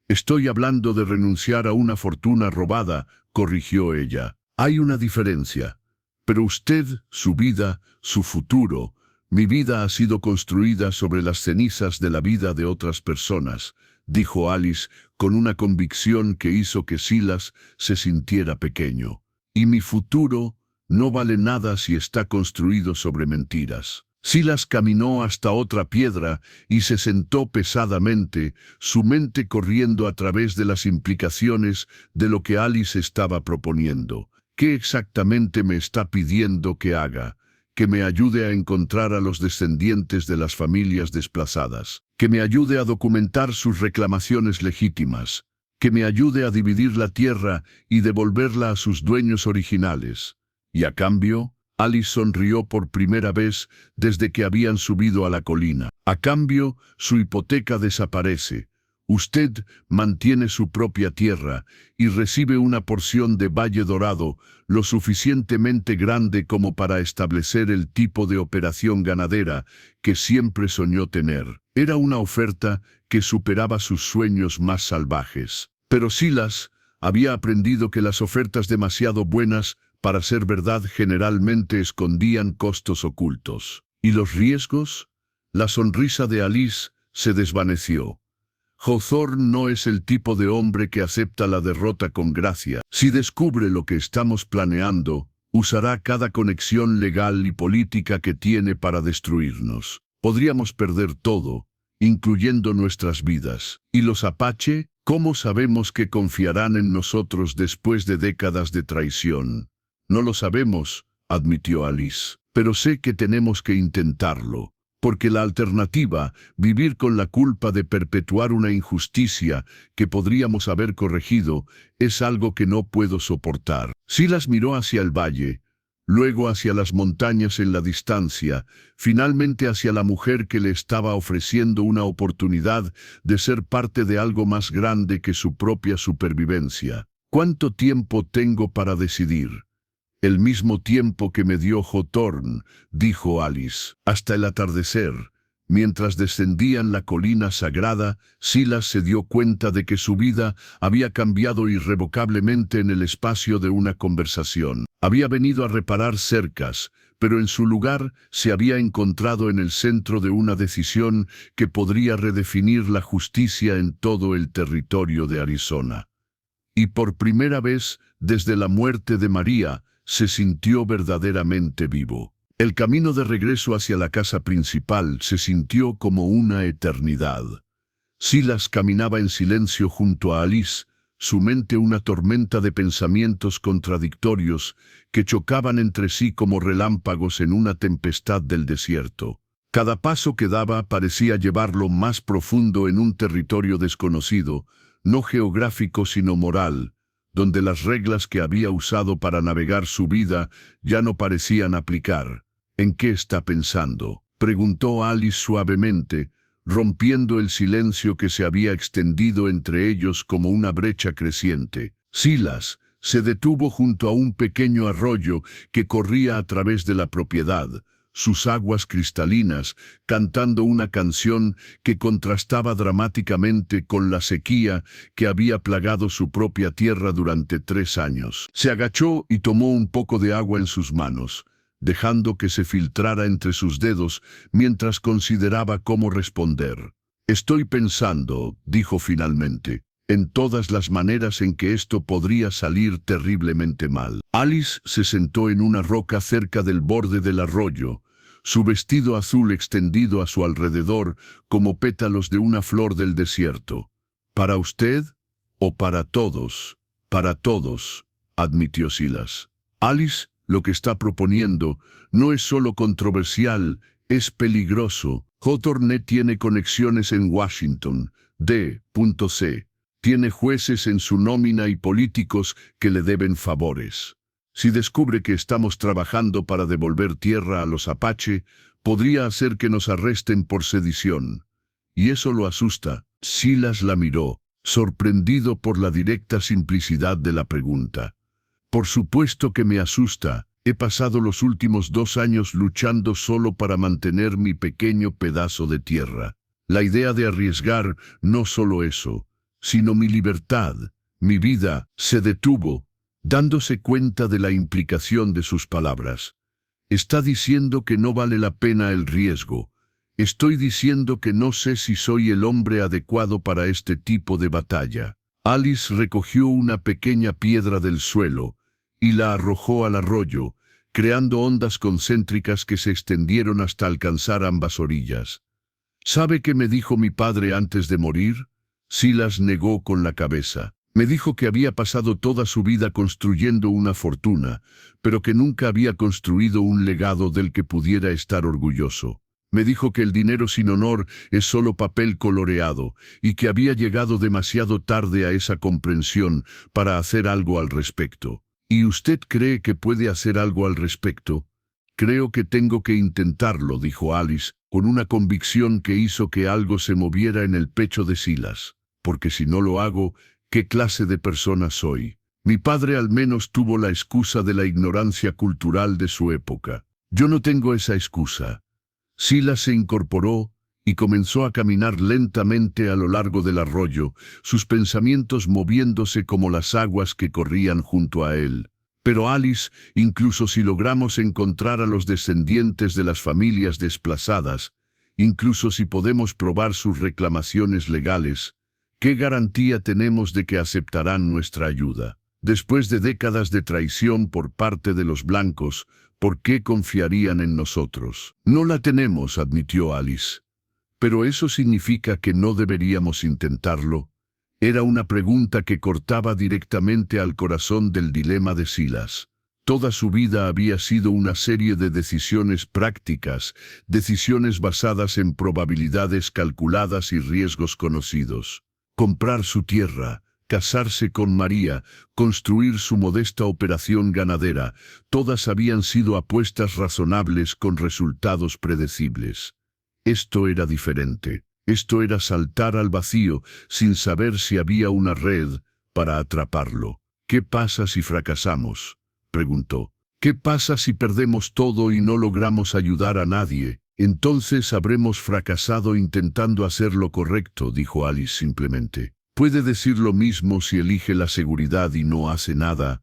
Estoy hablando de renunciar a una fortuna robada», corrigió ella. «Hay una diferencia. Pero usted, su vida, su futuro... Mi vida ha sido construida sobre las cenizas de la vida de otras personas», dijo Alice con una convicción que hizo que Silas se sintiera pequeño. Y mi futuro no vale nada si está construido sobre mentiras. Silas caminó hasta otra piedra y se sentó pesadamente, su mente corriendo a través de las implicaciones de lo que Alice estaba proponiendo. ¿Qué exactamente me está pidiendo que haga? Que me ayude a encontrar a los descendientes de las familias desplazadas, que me ayude a documentar sus reclamaciones legítimas, que me ayude a dividir la tierra y devolverla a sus dueños originales. Y a cambio, Alice sonrió por primera vez desde que habían subido a la colina. A cambio, su hipoteca desaparece. Usted mantiene su propia tierra y recibe una porción de Valle Dorado lo suficientemente grande como para establecer el tipo de operación ganadera que siempre soñó tener. Era una oferta que superaba sus sueños más salvajes. Pero Silas había aprendido que las ofertas demasiado buenas para ser verdad generalmente escondían costos ocultos. ¿Y los riesgos? La sonrisa de Alice se desvaneció. Hawthorne no es el tipo de hombre que acepta la derrota con gracia. Si descubre lo que estamos planeando, usará cada conexión legal y política que tiene para destruirnos. Podríamos perder todo, incluyendo nuestras vidas. ¿Y los Apache? ¿Cómo sabemos que confiarán en nosotros después de décadas de traición? No lo sabemos, admitió Alice, pero sé que tenemos que intentarlo. Porque la alternativa, vivir con la culpa de perpetuar una injusticia que podríamos haber corregido, es algo que no puedo soportar. Silas miró hacia el valle, luego hacia las montañas en la distancia, finalmente hacia la mujer que le estaba ofreciendo una oportunidad de ser parte de algo más grande que su propia supervivencia. ¿Cuánto tiempo tengo para decidir? El mismo tiempo que me dio Hawthorne, dijo Alice, hasta el atardecer. Mientras descendían la colina sagrada, Silas se dio cuenta de que su vida había cambiado irrevocablemente en el espacio de una conversación. Había venido a reparar cercas, pero en su lugar se había encontrado en el centro de una decisión que podría redefinir la justicia en todo el territorio de Arizona. Y por primera vez, desde la muerte de María, se sintió verdaderamente vivo. El camino de regreso hacia la casa principal se sintió como una eternidad. Silas caminaba en silencio junto a Alice, su mente una tormenta de pensamientos contradictorios que chocaban entre sí como relámpagos en una tempestad del desierto. Cada paso que daba parecía llevarlo más profundo en un territorio desconocido, no geográfico sino moral, donde las reglas que había usado para navegar su vida ya no parecían aplicar. ¿En qué está pensando?, preguntó Alice suavemente, rompiendo el silencio que se había extendido entre ellos como una brecha creciente. Silas se detuvo junto a un pequeño arroyo que corría a través de la propiedad, sus aguas cristalinas, cantando una canción que contrastaba dramáticamente con la sequía que había plagado su propia tierra durante 3 años. Se agachó y tomó un poco de agua en sus manos, dejando que se filtrara entre sus dedos mientras consideraba cómo responder. «Estoy pensando», dijo finalmente, «en todas las maneras en que esto podría salir terriblemente mal». Alice se sentó en una roca cerca del borde del arroyo, su vestido azul extendido a su alrededor como pétalos de una flor del desierto. «¿Para usted o para todos?» «Para todos», admitió Silas. «Alice, lo que está proponiendo no es solo controversial, es peligroso. Hawthorne tiene conexiones en Washington, D.C. Tiene jueces en su nómina y políticos que le deben favores. Si descubre que estamos trabajando para devolver tierra a los Apache, podría hacer que nos arresten por sedición. Y eso lo asusta». Silas la miró, sorprendido por la directa simplicidad de la pregunta. «Por supuesto que me asusta. He pasado los últimos 2 años luchando solo para mantener mi pequeño pedazo de tierra. La idea de arriesgar no solo eso, sino mi libertad, mi vida». Se detuvo, dándose cuenta de la implicación de sus palabras. «Está diciendo que no vale la pena el riesgo. Estoy diciendo que no sé si soy el hombre adecuado para este tipo de batalla». Alice recogió una pequeña piedra del suelo y la arrojó al arroyo, creando ondas concéntricas que se extendieron hasta alcanzar ambas orillas. ¿Sabe qué me dijo mi padre antes de morir? Silas negó con la cabeza. Me dijo que había pasado toda su vida construyendo una fortuna, pero que nunca había construido un legado del que pudiera estar orgulloso. Me dijo que el dinero sin honor es solo papel coloreado y que había llegado demasiado tarde a esa comprensión para hacer algo al respecto. ¿Y usted cree que puede hacer algo al respecto? Creo que tengo que intentarlo, dijo Alice, con una convicción que hizo que algo se moviera en el pecho de Silas. Porque si no lo hago, ¿qué clase de persona soy? Mi padre al menos tuvo la excusa de la ignorancia cultural de su época. Yo no tengo esa excusa. Silas se incorporó y comenzó a caminar lentamente a lo largo del arroyo, sus pensamientos moviéndose como las aguas que corrían junto a él. Pero Alice, incluso si logramos encontrar a los descendientes de las familias desplazadas, incluso si podemos probar sus reclamaciones legales, ¿qué garantía tenemos de que aceptarán nuestra ayuda? Después de décadas de traición por parte de los blancos, ¿por qué confiarían en nosotros? No la tenemos, admitió Alice. ¿Pero eso significa que no deberíamos intentarlo? Era una pregunta que cortaba directamente al corazón del dilema de Silas. Toda su vida había sido una serie de decisiones prácticas, decisiones basadas en probabilidades calculadas y riesgos conocidos. Comprar su tierra, casarse con María, construir su modesta operación ganadera, todas habían sido apuestas razonables con resultados predecibles. Esto era diferente. Esto era saltar al vacío sin saber si había una red para atraparlo. ¿Qué pasa si fracasamos?, preguntó. ¿Qué pasa si perdemos todo y no logramos ayudar a nadie? Entonces habremos fracasado intentando hacer lo correcto, dijo Alice simplemente. ¿Puede decir lo mismo si elige la seguridad y no hace nada?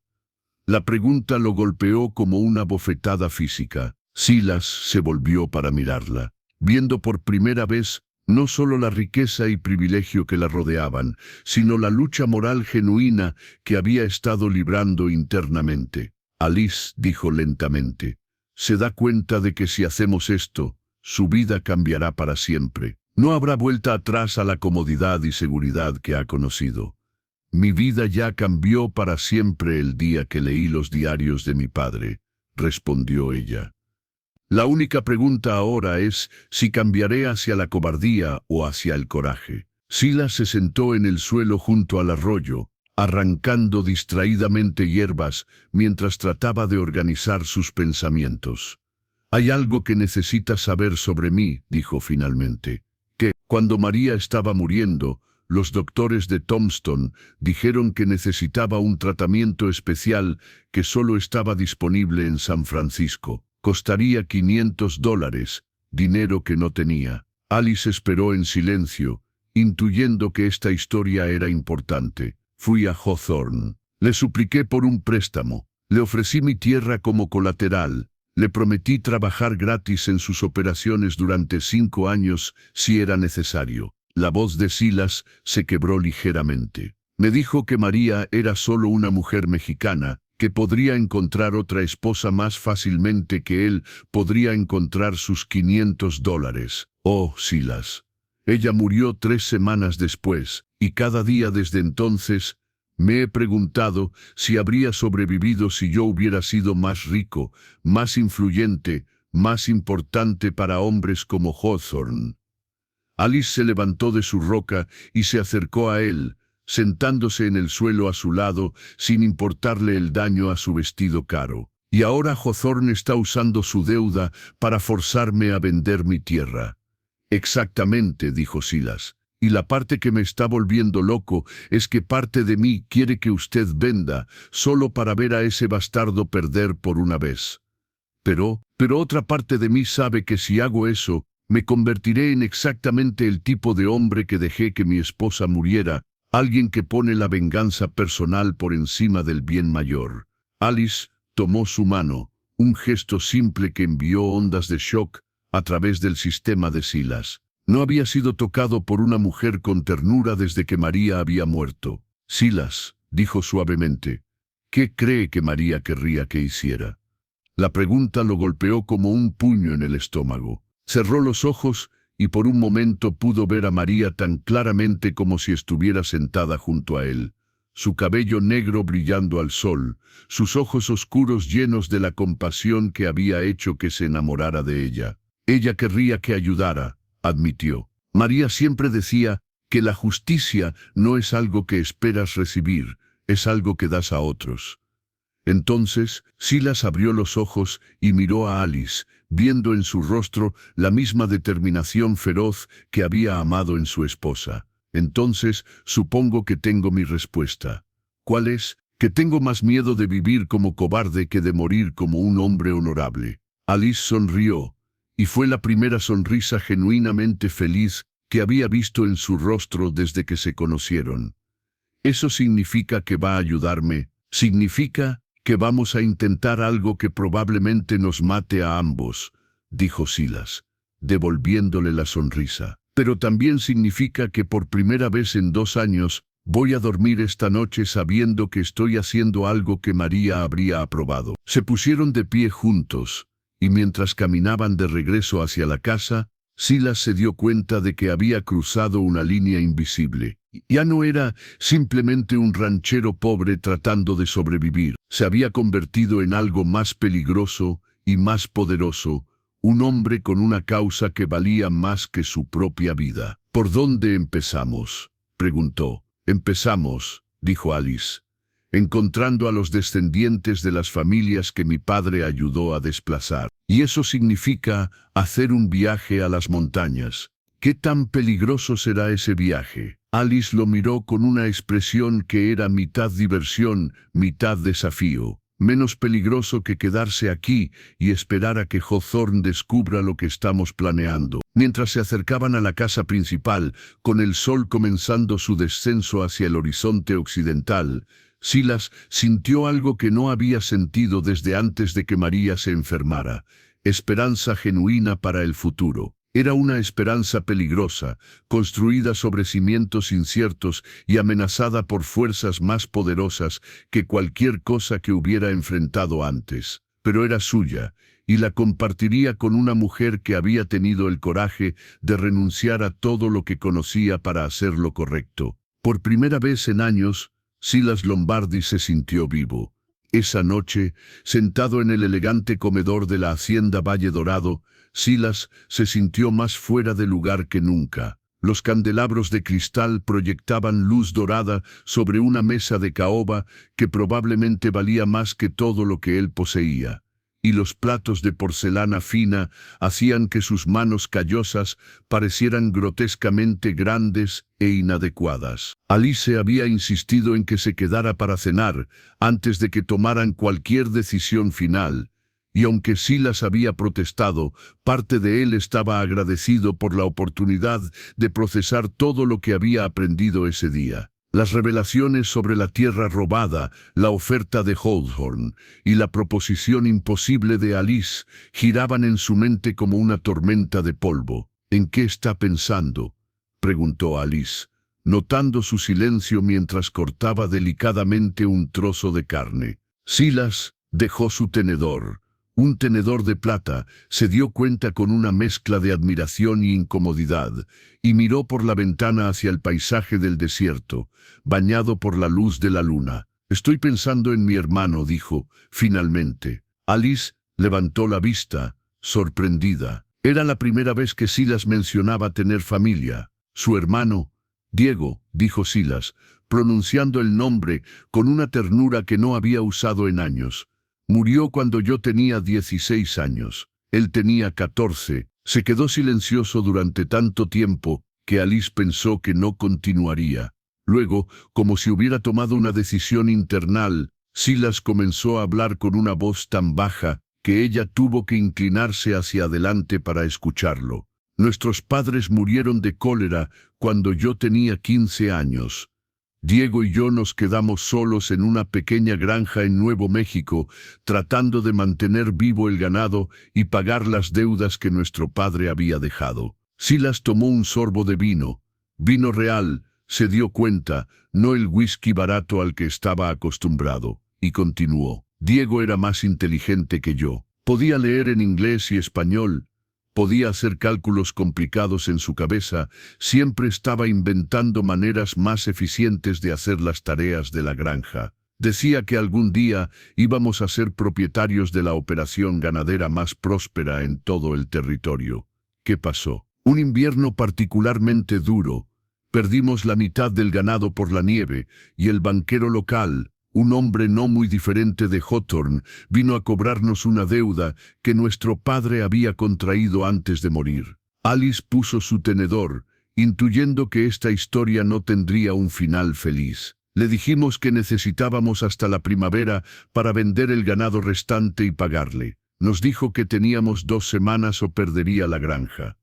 La pregunta lo golpeó como una bofetada física. Silas se volvió para mirarla, viendo por primera vez no solo la riqueza y privilegio que la rodeaban, sino la lucha moral genuina que había estado librando internamente. Alice dijo lentamente, se da cuenta de que si hacemos esto, su vida cambiará para siempre. No habrá vuelta atrás a la comodidad y seguridad que ha conocido. Mi vida ya cambió para siempre el día que leí los diarios de mi padre, respondió ella. La única pregunta ahora es si cambiaré hacia la cobardía o hacia el coraje. Silas se sentó en el suelo junto al arroyo, arrancando distraídamente hierbas mientras trataba de organizar sus pensamientos. Hay algo que necesitas saber sobre mí, dijo finalmente. Que, cuando María estaba muriendo, los doctores de Tombstone dijeron que necesitaba un tratamiento especial que solo estaba disponible en San Francisco. Costaría $500, dinero que no tenía. Alice esperó en silencio, intuyendo que esta historia era importante. Fui a Hawthorne. Le supliqué por un préstamo. Le ofrecí mi tierra como colateral. Le prometí trabajar gratis en sus operaciones durante 5 años si era necesario. La voz de Silas se quebró ligeramente. Me dijo que María era solo una mujer mexicana, que podría encontrar otra esposa más fácilmente que él podría encontrar sus $500. Oh, Silas. Ella murió 3 semanas después, y cada día desde entonces me he preguntado si habría sobrevivido si yo hubiera sido más rico, más influyente, más importante para hombres como Hawthorne. Alice se levantó de su roca y se acercó a él, sentándose en el suelo a su lado, sin importarle el daño a su vestido caro. Y ahora Hawthorne está usando su deuda para forzarme a vender mi tierra. Exactamente, dijo Silas. Y la parte que me está volviendo loco es que parte de mí quiere que usted venda, solo para ver a ese bastardo perder por una vez. Pero otra parte de mí sabe que si hago eso, me convertiré en exactamente el tipo de hombre que dejé que mi esposa muriera, alguien que pone la venganza personal por encima del bien mayor. Alice tomó su mano, un gesto simple que envió ondas de shock a través del sistema de Silas. No había sido tocado por una mujer con ternura desde que María había muerto. Silas, dijo suavemente, ¿qué cree que María querría que hiciera? La pregunta lo golpeó como un puño en el estómago. Cerró los ojos y por un momento pudo ver a María tan claramente como si estuviera sentada junto a él. Su cabello negro brillando al sol, sus ojos oscuros llenos de la compasión que había hecho que se enamorara de ella. Ella querría que ayudara, admitió. María siempre decía que la justicia no es algo que esperas recibir, es algo que das a otros. Entonces, Silas abrió los ojos y miró a Alice, viendo en su rostro la misma determinación feroz que había amado en su esposa. Entonces, supongo que tengo mi respuesta. ¿Cuál es? Que tengo más miedo de vivir como cobarde que de morir como un hombre honorable. Alice sonrió, y fue la primera sonrisa genuinamente feliz que había visto en su rostro desde que se conocieron. Eso significa que va a ayudarme, significa que vamos a intentar algo que probablemente nos mate a ambos, dijo Silas, devolviéndole la sonrisa. Pero también significa que por primera vez en 2 años voy a dormir esta noche sabiendo que estoy haciendo algo que María habría aprobado. Se pusieron de pie juntos, y mientras caminaban de regreso hacia la casa, Silas se dio cuenta de que había cruzado una línea invisible. Ya no era simplemente un ranchero pobre tratando de sobrevivir. Se había convertido en algo más peligroso y más poderoso, un hombre con una causa que valía más que su propia vida. ¿Por dónde empezamos?, preguntó. Empezamos, dijo Alice, encontrando a los descendientes de las familias que mi padre ayudó a desplazar. Y eso significa hacer un viaje a las montañas. ¿Qué tan peligroso será ese viaje? Alice lo miró con una expresión que era mitad diversión, mitad desafío. Menos peligroso que quedarse aquí y esperar a que Hawthorne descubra lo que estamos planeando. Mientras se acercaban a la casa principal, con el sol comenzando su descenso hacia el horizonte occidental, Silas sintió algo que no había sentido desde antes de que María se enfermara: esperanza genuina para el futuro. Era una esperanza peligrosa, construida sobre cimientos inciertos y amenazada por fuerzas más poderosas que cualquier cosa que hubiera enfrentado antes. Pero era suya, y la compartiría con una mujer que había tenido el coraje de renunciar a todo lo que conocía para hacer lo correcto. Por primera vez en años, Silas Lombardi se sintió vivo. Esa noche, sentado en el elegante comedor de la hacienda Valle Dorado, Silas se sintió más fuera de lugar que nunca. Los candelabros de cristal proyectaban luz dorada sobre una mesa de caoba que probablemente valía más que todo lo que él poseía, y los platos de porcelana fina hacían que sus manos callosas parecieran grotescamente grandes e inadecuadas. Alice había insistido en que se quedara para cenar antes de que tomaran cualquier decisión final, y aunque Silas había protestado, parte de él estaba agradecido por la oportunidad de procesar todo lo que había aprendido ese día. Las revelaciones sobre la tierra robada, la oferta de Hawthorne y la proposición imposible de Alice giraban en su mente como una tormenta de polvo. ¿En qué está pensando?, preguntó Alice, notando su silencio mientras cortaba delicadamente un trozo de carne. Silas dejó su tenedor. Un tenedor de plata, se dio cuenta con una mezcla de admiración y incomodidad, y miró por la ventana hacia el paisaje del desierto, bañado por la luz de la luna. Estoy pensando en mi hermano, dijo, finalmente. Alice levantó la vista, sorprendida. Era la primera vez que Silas mencionaba tener familia. Su hermano, Diego, dijo Silas, pronunciando el nombre con una ternura que no había usado en años. Murió cuando yo tenía 16 años. Él tenía 14. Se quedó silencioso durante tanto tiempo que Alice pensó que no continuaría. Luego, como si hubiera tomado una decisión internal, Silas comenzó a hablar con una voz tan baja que ella tuvo que inclinarse hacia adelante para escucharlo. Nuestros padres murieron de cólera cuando yo tenía 15 años. Diego y yo nos quedamos solos en una pequeña granja en Nuevo México, tratando de mantener vivo el ganado y pagar las deudas que nuestro padre había dejado. Silas tomó un sorbo de vino real, Se dio cuenta, no el whisky barato al que estaba acostumbrado, y continuó. Diego era más inteligente que yo. Podía leer en inglés y español. Podía hacer cálculos complicados en su cabeza. Siempre estaba inventando maneras más eficientes de hacer las tareas de la granja. Decía que algún día íbamos a ser propietarios de la operación ganadera más próspera en todo el territorio. ¿Qué pasó? Un invierno particularmente duro. Perdimos la mitad del ganado por la nieve, y el banquero local, un hombre no muy diferente de Hawthorne, vino a cobrarnos una deuda que nuestro padre había contraído antes de morir. Alice puso su tenedor, intuyendo que esta historia no tendría un final feliz. Le dijimos que necesitábamos hasta la primavera para vender el ganado restante y pagarle. Nos dijo que teníamos 2 semanas o perdería la granja.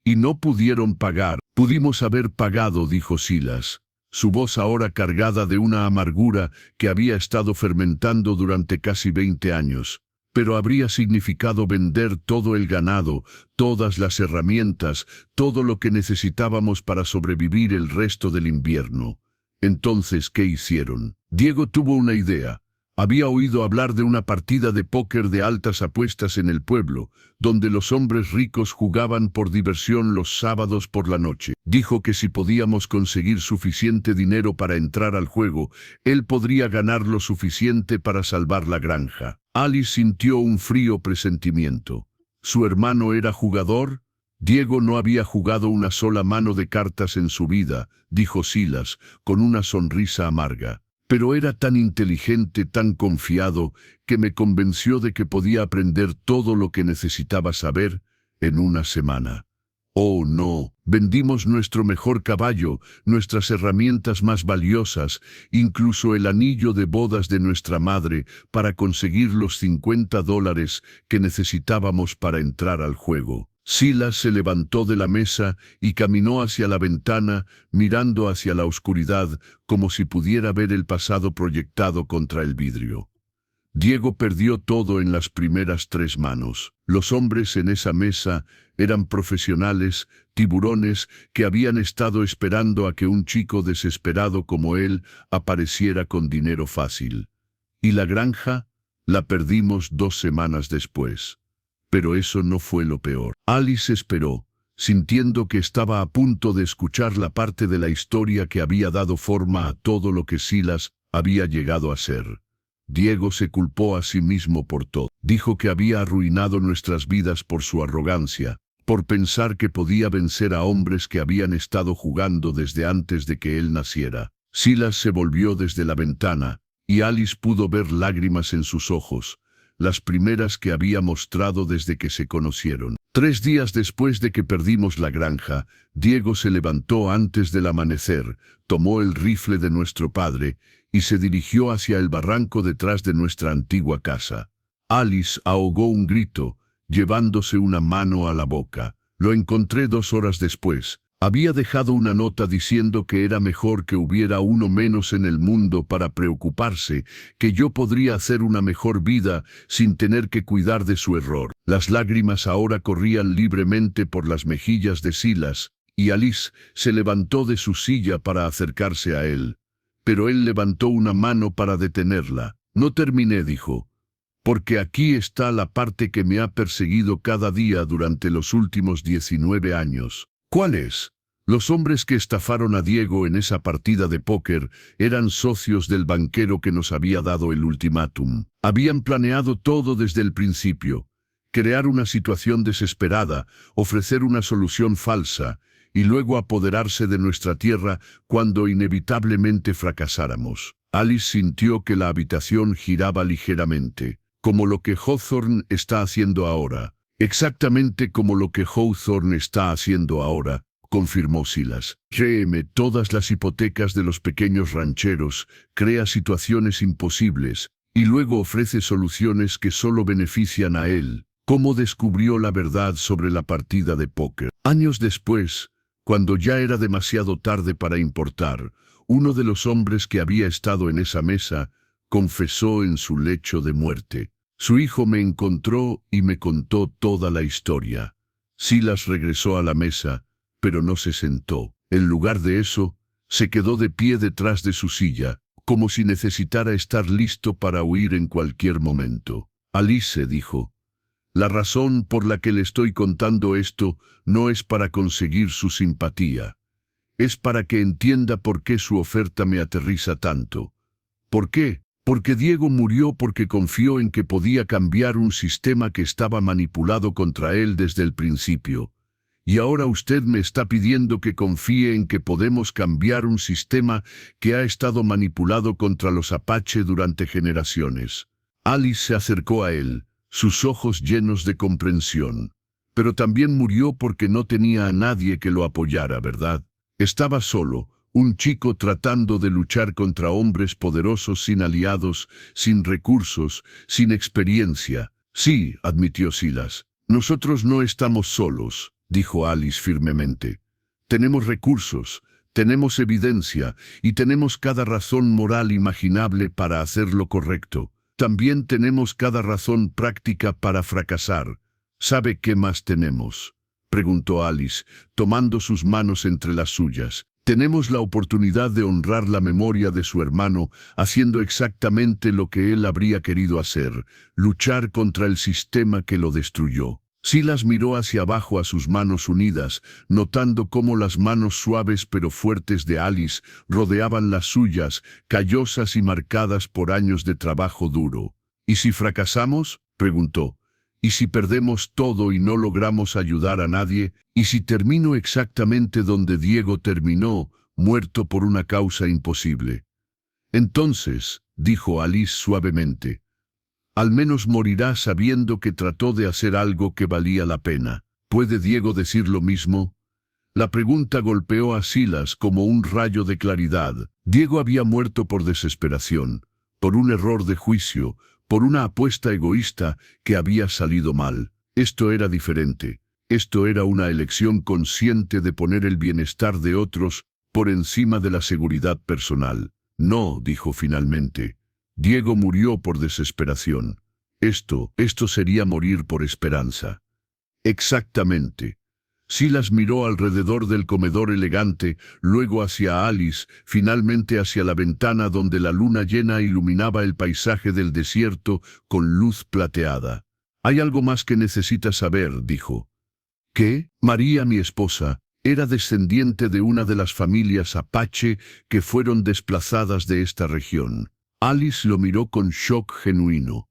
Y no pudieron pagar. Pudimos haber pagado, dijo Silas, su voz ahora cargada de una amargura que había estado fermentando durante casi 20 años. Pero habría significado vender todo el ganado, todas las herramientas, todo lo que necesitábamos para sobrevivir el resto del invierno. Entonces, ¿qué hicieron? Diego tuvo una idea. Había oído hablar de una partida de póker de altas apuestas en el pueblo, donde los hombres ricos jugaban por diversión los sábados por la noche. Dijo que si podíamos conseguir suficiente dinero para entrar al juego, él podría ganar lo suficiente para salvar la granja. Alice sintió un frío presentimiento. ¿Su hermano era jugador? Diego no había jugado una sola mano de cartas en su vida, dijo Silas, con una sonrisa amarga. Pero era tan inteligente, tan confiado, que me convenció de que podía aprender todo lo que necesitaba saber en una semana. Oh, no, vendimos nuestro mejor caballo, nuestras herramientas más valiosas, incluso el anillo de bodas de nuestra madre, para conseguir los $50 que necesitábamos para entrar al juego. Silas se levantó de la mesa y caminó hacia la ventana, mirando hacia la oscuridad, como si pudiera ver el pasado proyectado contra el vidrio. Diego perdió todo en las primeras 3 manos. Los hombres en esa mesa eran profesionales, tiburones que habían estado esperando a que un chico desesperado como él apareciera con dinero fácil. ¿Y la granja? La perdimos 2 semanas después. Pero eso no fue lo peor. Alice esperó, sintiendo que estaba a punto de escuchar la parte de la historia que había dado forma a todo lo que Silas había llegado a ser. Diego se culpó a sí mismo por todo. Dijo que había arruinado nuestras vidas por su arrogancia, por pensar que podía vencer a hombres que habían estado jugando desde antes de que él naciera. Silas se volvió desde la ventana, y Alice pudo ver lágrimas en sus ojos, las primeras que había mostrado desde que se conocieron. 3 días después de que perdimos la granja, Diego se levantó antes del amanecer, tomó el rifle de nuestro padre y se dirigió hacia el barranco detrás de nuestra antigua casa. Alice ahogó un grito, llevándose una mano a la boca. Lo encontré 2 horas después. Había dejado una nota diciendo que era mejor que hubiera uno menos en el mundo para preocuparse, que yo podría hacer una mejor vida sin tener que cuidar de su error. Las lágrimas ahora corrían libremente por las mejillas de Silas, y Alice se levantó de su silla para acercarse a él. Pero él levantó una mano para detenerla. No terminé, dijo, porque aquí está la parte que me ha perseguido cada día durante los últimos 19 años. ¿Cuál es? Los hombres que estafaron a Diego en esa partida de póker eran socios del banquero que nos había dado el ultimátum. Habían planeado todo desde el principio. Crear una situación desesperada, ofrecer una solución falsa, y luego apoderarse de nuestra tierra cuando inevitablemente fracasáramos. Alice sintió que la habitación giraba ligeramente, como lo que Hawthorne está haciendo ahora. Exactamente como lo que Hawthorne está haciendo ahora, confirmó Silas. Créeme, todas las hipotecas de los pequeños rancheros crea situaciones imposibles y luego ofrece soluciones que solo benefician a él. ¿Cómo descubrió la verdad sobre la partida de póker? Años después, cuando ya era demasiado tarde para importar, uno de los hombres que había estado en esa mesa confesó en su lecho de muerte. Su hijo me encontró y me contó toda la historia. Silas regresó a la mesa, pero no se sentó. En lugar de eso, Se quedó de pie detrás de su silla, como si necesitara estar listo para huir en cualquier momento. Alice dijo, la razón por la que le estoy contando esto no es para conseguir su simpatía. Es para que entienda por qué su oferta me aterriza tanto. ¿Por qué? Porque Diego murió porque confió en que podía cambiar un sistema que estaba manipulado contra él desde el principio. Y ahora usted me está pidiendo que confíe en que podemos cambiar un sistema que ha estado manipulado contra los Apache durante generaciones. Alice se acercó a él, sus ojos llenos de comprensión. Pero también murió porque no tenía a nadie que lo apoyara, ¿verdad? Estaba solo, un chico tratando de luchar contra hombres poderosos sin aliados, sin recursos, sin experiencia. Sí, admitió Silas. Nosotros no estamos solos, dijo Alice firmemente. Tenemos recursos, tenemos evidencia y tenemos cada razón moral imaginable para hacer lo correcto. También tenemos cada razón práctica para fracasar. ¿Sabe qué más tenemos?, preguntó Alice, tomando sus manos entre las suyas. Tenemos la oportunidad de honrar la memoria de su hermano, haciendo exactamente lo que él habría querido hacer, luchar contra el sistema que lo destruyó. Silas miró hacia abajo a sus manos unidas, notando cómo las manos suaves pero fuertes de Alice rodeaban las suyas, callosas y marcadas por años de trabajo duro. ¿Y si fracasamos?, preguntó. ¿Y si perdemos todo y no logramos ayudar a nadie? ¿Y si termino exactamente donde Diego terminó, muerto por una causa imposible? Entonces, dijo Alice suavemente, al menos morirá sabiendo que trató de hacer algo que valía la pena. ¿Puede Diego decir lo mismo? La pregunta golpeó a Silas como un rayo de claridad. Diego había muerto por desesperación, por un error de juicio, por una apuesta egoísta que había salido mal. Esto era diferente. Esto era una elección consciente de poner el bienestar de otros por encima de la seguridad personal. No, dijo finalmente. Diego murió por desesperación. Esto sería morir por esperanza. Exactamente. Silas miró alrededor del comedor elegante, luego hacia Alice, finalmente hacia la ventana donde la luna llena iluminaba el paisaje del desierto con luz plateada. Hay algo más que necesitas saber, dijo. ¿Qué? María, mi esposa, era descendiente de una de las familias Apache que fueron desplazadas de esta región. Alice lo miró con shock genuino.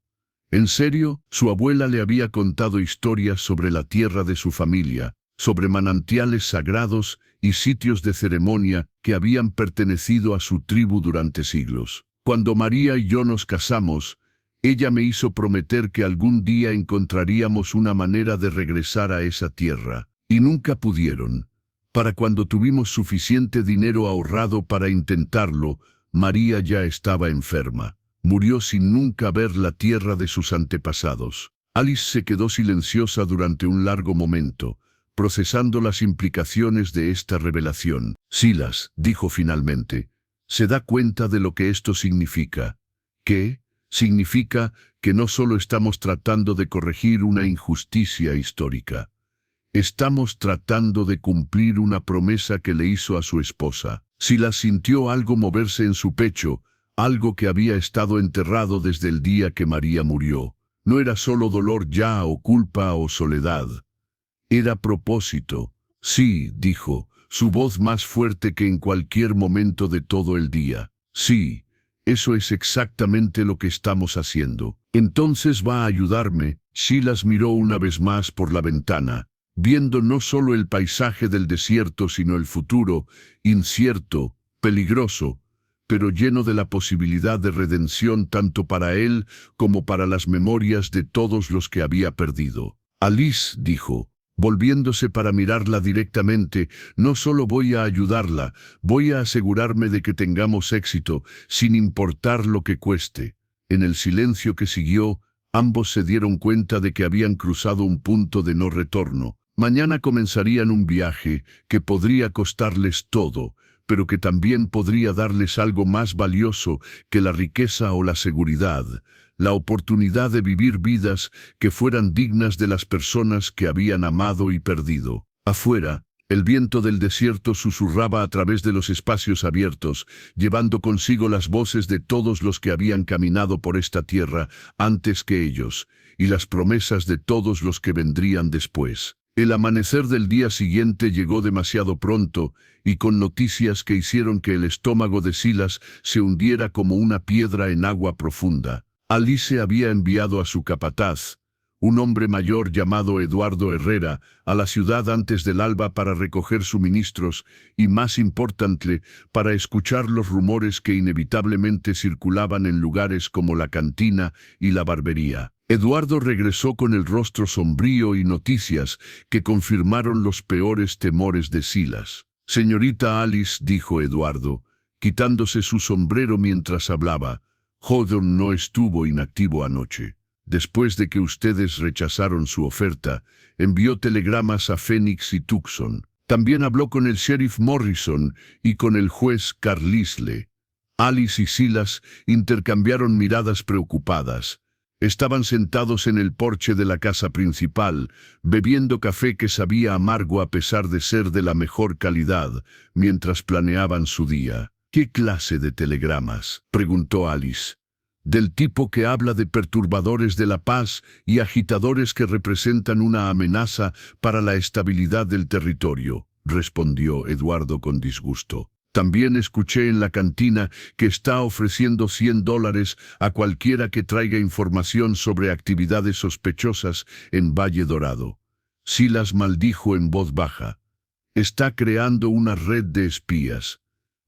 ¿En serio? Su abuela le había contado historias sobre la tierra de su familia, sobre manantiales sagrados y sitios de ceremonia que habían pertenecido a su tribu durante siglos. Cuando María y yo nos casamos, ella me hizo prometer que algún día encontraríamos una manera de regresar a esa tierra, y nunca pudieron. Para cuando tuvimos suficiente dinero ahorrado para intentarlo, María ya estaba enferma. Murió sin nunca ver la tierra de sus antepasados. Alice se quedó silenciosa durante un largo momento, procesando las implicaciones de esta revelación. Silas, dijo finalmente, ¿se da cuenta de lo que esto significa? ¿Qué? Significa que no solo estamos tratando de corregir una injusticia histórica. Estamos tratando de cumplir una promesa que le hizo a su esposa. Silas sintió algo moverse en su pecho, algo que había estado enterrado desde el día que María murió. No era solo dolor ya o culpa o soledad. Era propósito. Sí, dijo, su voz más fuerte que en cualquier momento de todo el día. Sí, eso es exactamente lo que estamos haciendo. Entonces va a ayudarme. Silas miró una vez más por la ventana, viendo no solo el paisaje del desierto, sino el futuro, incierto, peligroso, pero lleno de la posibilidad de redención tanto para él como para las memorias de todos los que había perdido. Alice, dijo, volviéndose para mirarla directamente, no solo voy a ayudarla, voy a asegurarme de que tengamos éxito, sin importar lo que cueste. En el silencio que siguió, ambos se dieron cuenta de que habían cruzado un punto de no retorno. Mañana comenzarían un viaje que podría costarles todo, pero que también podría darles algo más valioso que la riqueza o la seguridad, la oportunidad de vivir vidas que fueran dignas de las personas que habían amado y perdido. Afuera, El viento del desierto susurraba a través de los espacios abiertos, llevando consigo las voces de todos los que habían caminado por esta tierra antes que ellos, y las promesas de todos los que vendrían después. El amanecer del día siguiente llegó demasiado pronto, y con noticias que hicieron que el estómago de Silas se hundiera como una piedra en agua profunda. Alice había enviado a su capataz, un hombre mayor llamado Eduardo Herrera, a la ciudad antes del alba para recoger suministros y, más importante, para escuchar los rumores que inevitablemente circulaban en lugares como la cantina y la barbería. Eduardo regresó con el rostro sombrío y noticias que confirmaron los peores temores de Silas. «Señorita Alice», dijo Eduardo, quitándose su sombrero mientras hablaba, «Hawthorne no estuvo inactivo anoche. Después de que ustedes rechazaron su oferta, envió telegramas a Phoenix y Tucson. También habló con el sheriff Morrison y con el juez Carlisle». Alice y Silas intercambiaron miradas preocupadas. Estaban sentados en el porche de la casa principal, bebiendo café que sabía amargo a pesar de ser de la mejor calidad, mientras planeaban su día. «¿Qué clase de telegramas?», preguntó Alice. «Del tipo que habla de perturbadores de la paz y agitadores que representan una amenaza para la estabilidad del territorio», respondió Eduardo con disgusto. «También escuché en la cantina que está ofreciendo $100 a cualquiera que traiga información sobre actividades sospechosas en Valle Dorado». Silas maldijo en voz baja. «Está creando una red de espías».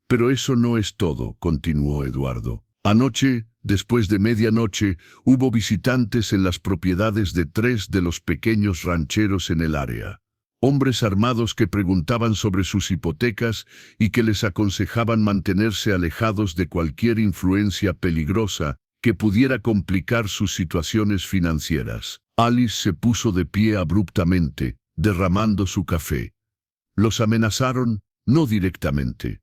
«Pero eso no es todo», continuó Eduardo. «Anoche, después de medianoche, hubo visitantes en las propiedades de 3 de los pequeños rancheros en el área. Hombres armados que preguntaban sobre sus hipotecas y que les aconsejaban mantenerse alejados de cualquier influencia peligrosa que pudiera complicar sus situaciones financieras». Alice se puso de pie abruptamente, derramando su café. «¿Los amenazaron?». «No directamente.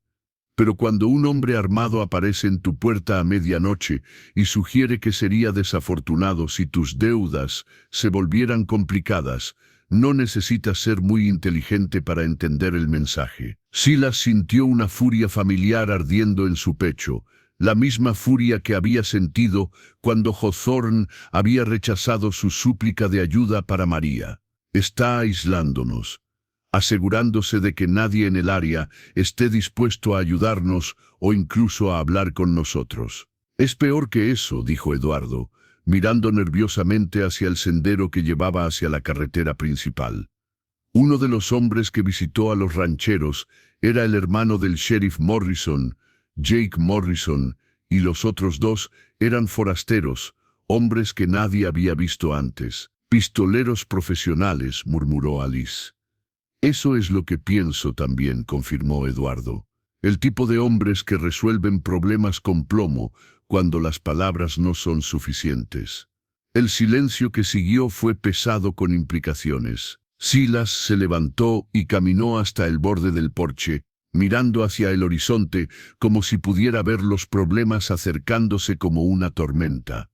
Pero cuando un hombre armado aparece en tu puerta a medianoche y sugiere que sería desafortunado si tus deudas se volvieran complicadas, no necesitas ser muy inteligente para entender el mensaje». Silas sintió una furia familiar ardiendo en su pecho, la misma furia que había sentido cuando Hawthorne había rechazado su súplica de ayuda para María. «Está aislándonos, asegurándose de que nadie en el área esté dispuesto a ayudarnos o incluso a hablar con nosotros». «Es peor que eso», dijo Eduardo, mirando nerviosamente hacia el sendero que llevaba hacia la carretera principal. Uno de los hombres que visitó a los rancheros era el hermano del sheriff Morrison, Jake Morrison, y los otros 2 eran forasteros, hombres que nadie había visto antes. «Pistoleros profesionales», murmuró Alice. «Eso es lo que pienso también», confirmó Eduardo. «El tipo de hombres que resuelven problemas con plomo cuando las palabras no son suficientes». El silencio que siguió fue pesado con implicaciones. Silas se levantó y caminó hasta el borde del porche, mirando hacia el horizonte como si pudiera ver los problemas acercándose como una tormenta.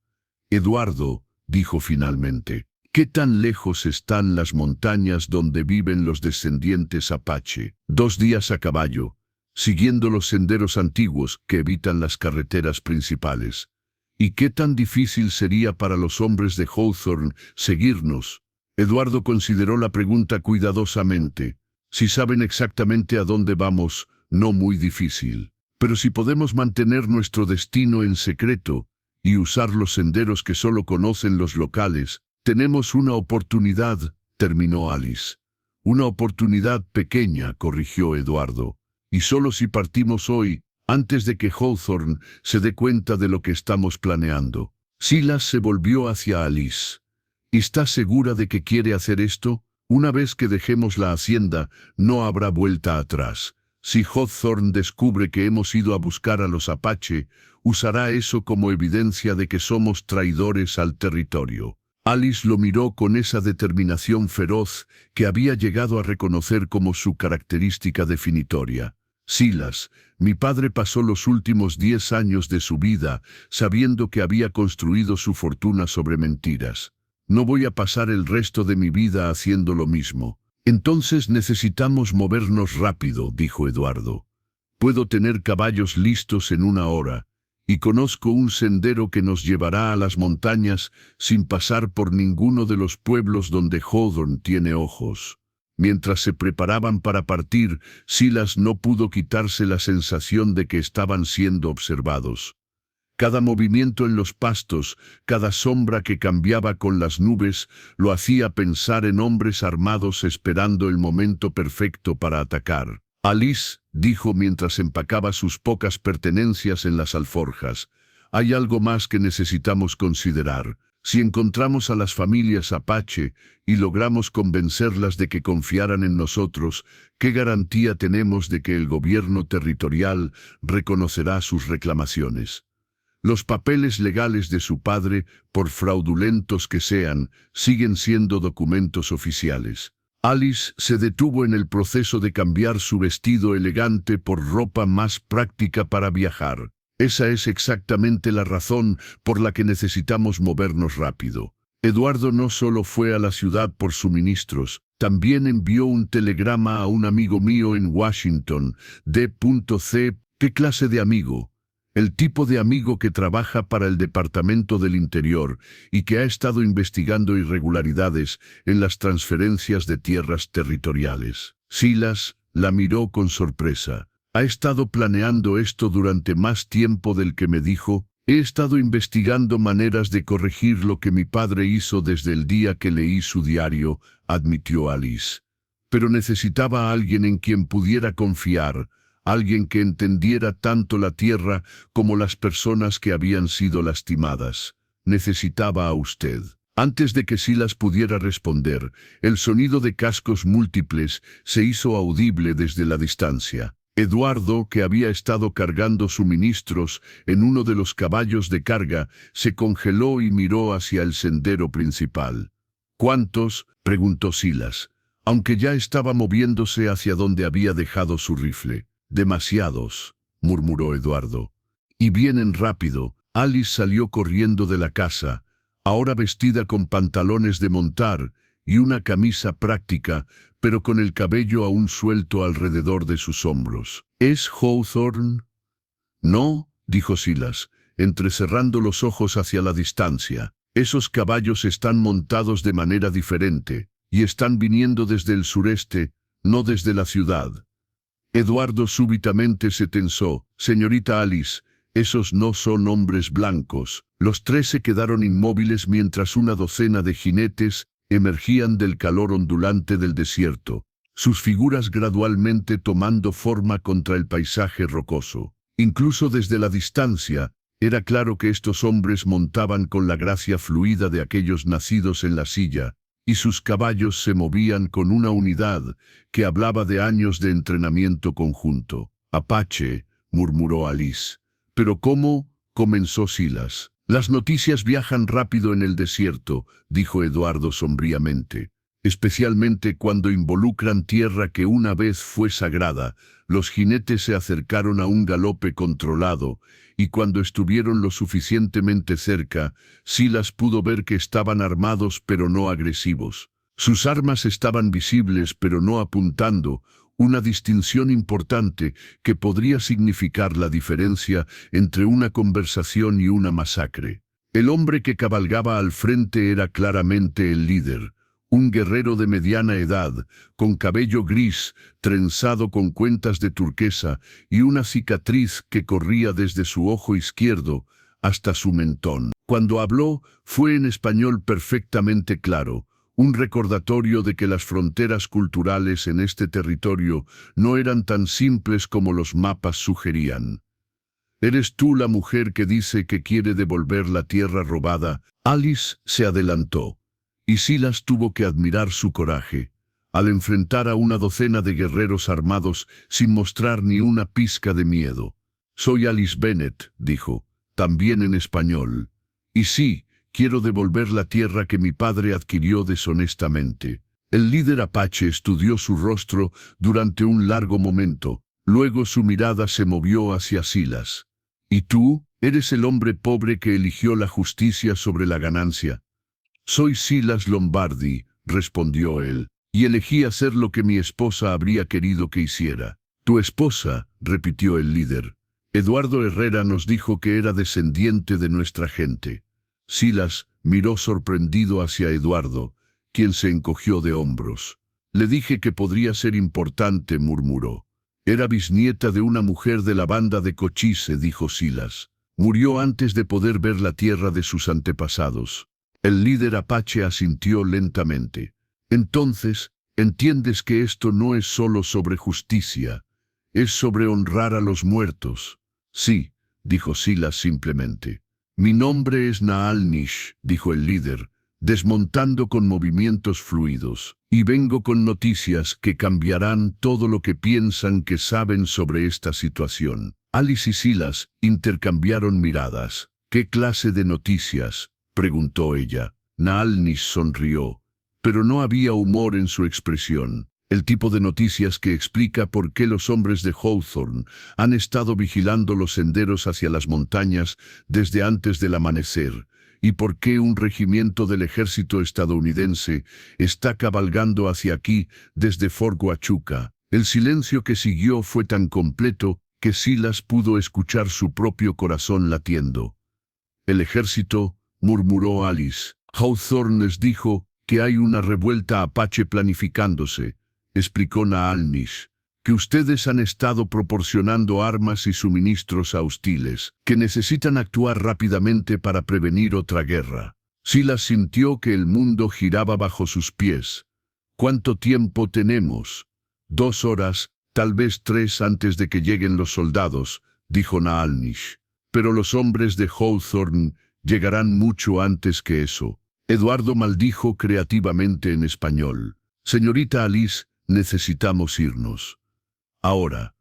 «Eduardo», dijo finalmente, «¿qué tan lejos están las montañas donde viven los descendientes Apache?» «2 días a caballo, siguiendo los senderos antiguos que evitan las carreteras principales». «¿Y qué tan difícil sería para los hombres de Hawthorne seguirnos?» Eduardo consideró la pregunta cuidadosamente. «Si saben exactamente a dónde vamos, no muy difícil. Pero si podemos mantener nuestro destino en secreto y usar los senderos que solo conocen los locales, tenemos una oportunidad», terminó Alice. «Una oportunidad pequeña», corrigió Eduardo. «Y solo si partimos hoy, antes de que Hawthorne se dé cuenta de lo que estamos planeando». Silas se volvió hacia Alice. «¿Estás segura de que quiere hacer esto? Una vez que dejemos la hacienda, no habrá vuelta atrás. Si Hawthorne descubre que hemos ido a buscar a los Apache, usará eso como evidencia de que somos traidores al territorio». Alice lo miró con esa determinación feroz que había llegado a reconocer como su característica definitoria. «Silas, mi padre pasó los últimos 10 años de su vida sabiendo que había construido su fortuna sobre mentiras. No voy a pasar el resto de mi vida haciendo lo mismo». Entonces necesitamos movernos rápido, dijo Eduardo. Puedo tener caballos listos en 1 hora, y conozco un sendero que nos llevará a las montañas sin pasar por ninguno de los pueblos donde Hawthorne tiene ojos. Mientras se preparaban para partir, Silas no pudo quitarse la sensación de que estaban siendo observados. Cada movimiento en los pastos, cada sombra que cambiaba con las nubes, lo hacía pensar en hombres armados esperando el momento perfecto para atacar. Alice, dijo mientras empacaba sus pocas pertenencias en las alforjas, hay algo más que necesitamos considerar. Si encontramos a las familias Apache y logramos convencerlas de que confiaran en nosotros, ¿qué garantía tenemos de que el gobierno territorial reconocerá sus reclamaciones? Los papeles legales de su padre, por fraudulentos que sean, siguen siendo documentos oficiales. Alice se detuvo en el proceso de cambiar su vestido elegante por ropa más práctica para viajar. Esa es exactamente la razón por la que necesitamos movernos rápido. Eduardo no solo fue a la ciudad por suministros, también envió un telegrama a un amigo mío en Washington, D.C. ¿Qué clase de amigo? El tipo de amigo que trabaja para el Departamento del Interior y que ha estado investigando irregularidades en las transferencias de tierras territoriales. Silas la miró con sorpresa. Ha estado planeando esto durante más tiempo del que me dijo. He estado investigando maneras de corregir lo que mi padre hizo desde el día que leí su diario, admitió Alice. Pero necesitaba a alguien en quien pudiera confiar, alguien que entendiera tanto la tierra como las personas que habían sido lastimadas. Necesitaba a usted. Antes de que Silas pudiera responder, el sonido de cascos múltiples se hizo audible desde la distancia. Eduardo, que había estado cargando suministros en uno de los caballos de carga, se congeló y miró hacia el sendero principal. ¿Cuántos?, preguntó Silas, aunque ya estaba moviéndose hacia donde había dejado su rifle. Demasiados, murmuró Eduardo. Y vienen rápido. Alice salió corriendo de la casa, ahora vestida con pantalones de montar y una camisa práctica, pero con el cabello aún suelto alrededor de sus hombros. ¿Es Hawthorne? No, dijo Silas, entrecerrando los ojos hacia la distancia. Esos caballos están montados de manera diferente, y están viniendo desde el sureste, no desde la ciudad. Eduardo súbitamente se tensó. Señorita Alice, esos no son hombres blancos. Los tres se quedaron inmóviles mientras una docena de jinetes emergían del calor ondulante del desierto, sus figuras gradualmente tomando forma contra el paisaje rocoso. Incluso desde la distancia, era claro que estos hombres montaban con la gracia fluida de aquellos nacidos en la silla, y sus caballos se movían con una unidad que hablaba de años de entrenamiento conjunto. Apache, murmuró Alice. ¿Pero cómo?, comenzó Silas. Las noticias viajan rápido en el desierto, dijo Eduardo sombríamente. Especialmente cuando involucran tierra que una vez fue sagrada. Los jinetes se acercaron a un galope controlado, y cuando estuvieron lo suficientemente cerca, Silas pudo ver que estaban armados pero no agresivos. Sus armas estaban visibles pero no apuntando, una distinción importante que podría significar la diferencia entre una conversación y una masacre. El hombre que cabalgaba al frente era claramente el líder. Un guerrero de mediana edad, con cabello gris, trenzado con cuentas de turquesa y una cicatriz que corría desde su ojo izquierdo hasta su mentón. Cuando habló, fue en español perfectamente claro, un recordatorio de que las fronteras culturales en este territorio no eran tan simples como los mapas sugerían. ¿Eres tú la mujer que dice que quiere devolver la tierra robada? Alice se adelantó. Y Silas tuvo que admirar su coraje, al enfrentar a una docena de guerreros armados sin mostrar ni una pizca de miedo. Soy Alice Bennett, dijo, también en español. Y sí, quiero devolver la tierra que mi padre adquirió deshonestamente. El líder apache estudió su rostro durante un largo momento, luego su mirada se movió hacia Silas. ¿Y tú? ¿Eres el hombre pobre que eligió la justicia sobre la ganancia? Soy Silas Lombardi, respondió él. y elegí hacer lo que mi esposa habría querido que hiciera. Tu esposa, repitió el líder. Eduardo Herrera nos dijo que era descendiente de nuestra gente. Silas miró sorprendido hacia Eduardo, quien se encogió de hombros. Le dije que podría ser importante, murmuró. Era bisnieta de una mujer de la banda de Cochise, dijo Silas. Murió antes de poder ver la tierra de sus antepasados. El líder apache asintió lentamente. Entonces, entiendes que esto no es solo sobre justicia, es sobre honrar a los muertos. Sí, dijo Silas simplemente. Mi nombre es Naal Nish, dijo el líder, desmontando con movimientos fluidos, y vengo con noticias que cambiarán todo lo que piensan que saben sobre esta situación. Alice y Silas intercambiaron miradas. ¿Qué clase de noticias?, preguntó ella. Naal Nish sonrió, pero no había humor en su expresión. El tipo de noticias que explica por qué los hombres de Hawthorne han estado vigilando los senderos hacia las montañas desde antes del amanecer, y por qué un regimiento del ejército estadounidense está cabalgando hacia aquí desde Fort Huachuca. El silencio que siguió fue tan completo que Silas pudo escuchar su propio corazón latiendo. El ejército, murmuró Alice. Hawthorne les dijo que hay una revuelta apache planificándose, explicó Naal Nish, que ustedes han estado proporcionando armas y suministros a hostiles, que necesitan actuar rápidamente para prevenir otra guerra. Silas sintió que el mundo giraba bajo sus pies. ¿Cuánto tiempo tenemos? 2 horas, tal vez 3 antes de que lleguen los soldados, dijo Naal Nish. Pero los hombres de Hawthorne llegarán mucho antes que eso. Eduardo maldijo creativamente en español. Señorita Alice, necesitamos irnos. Ahora.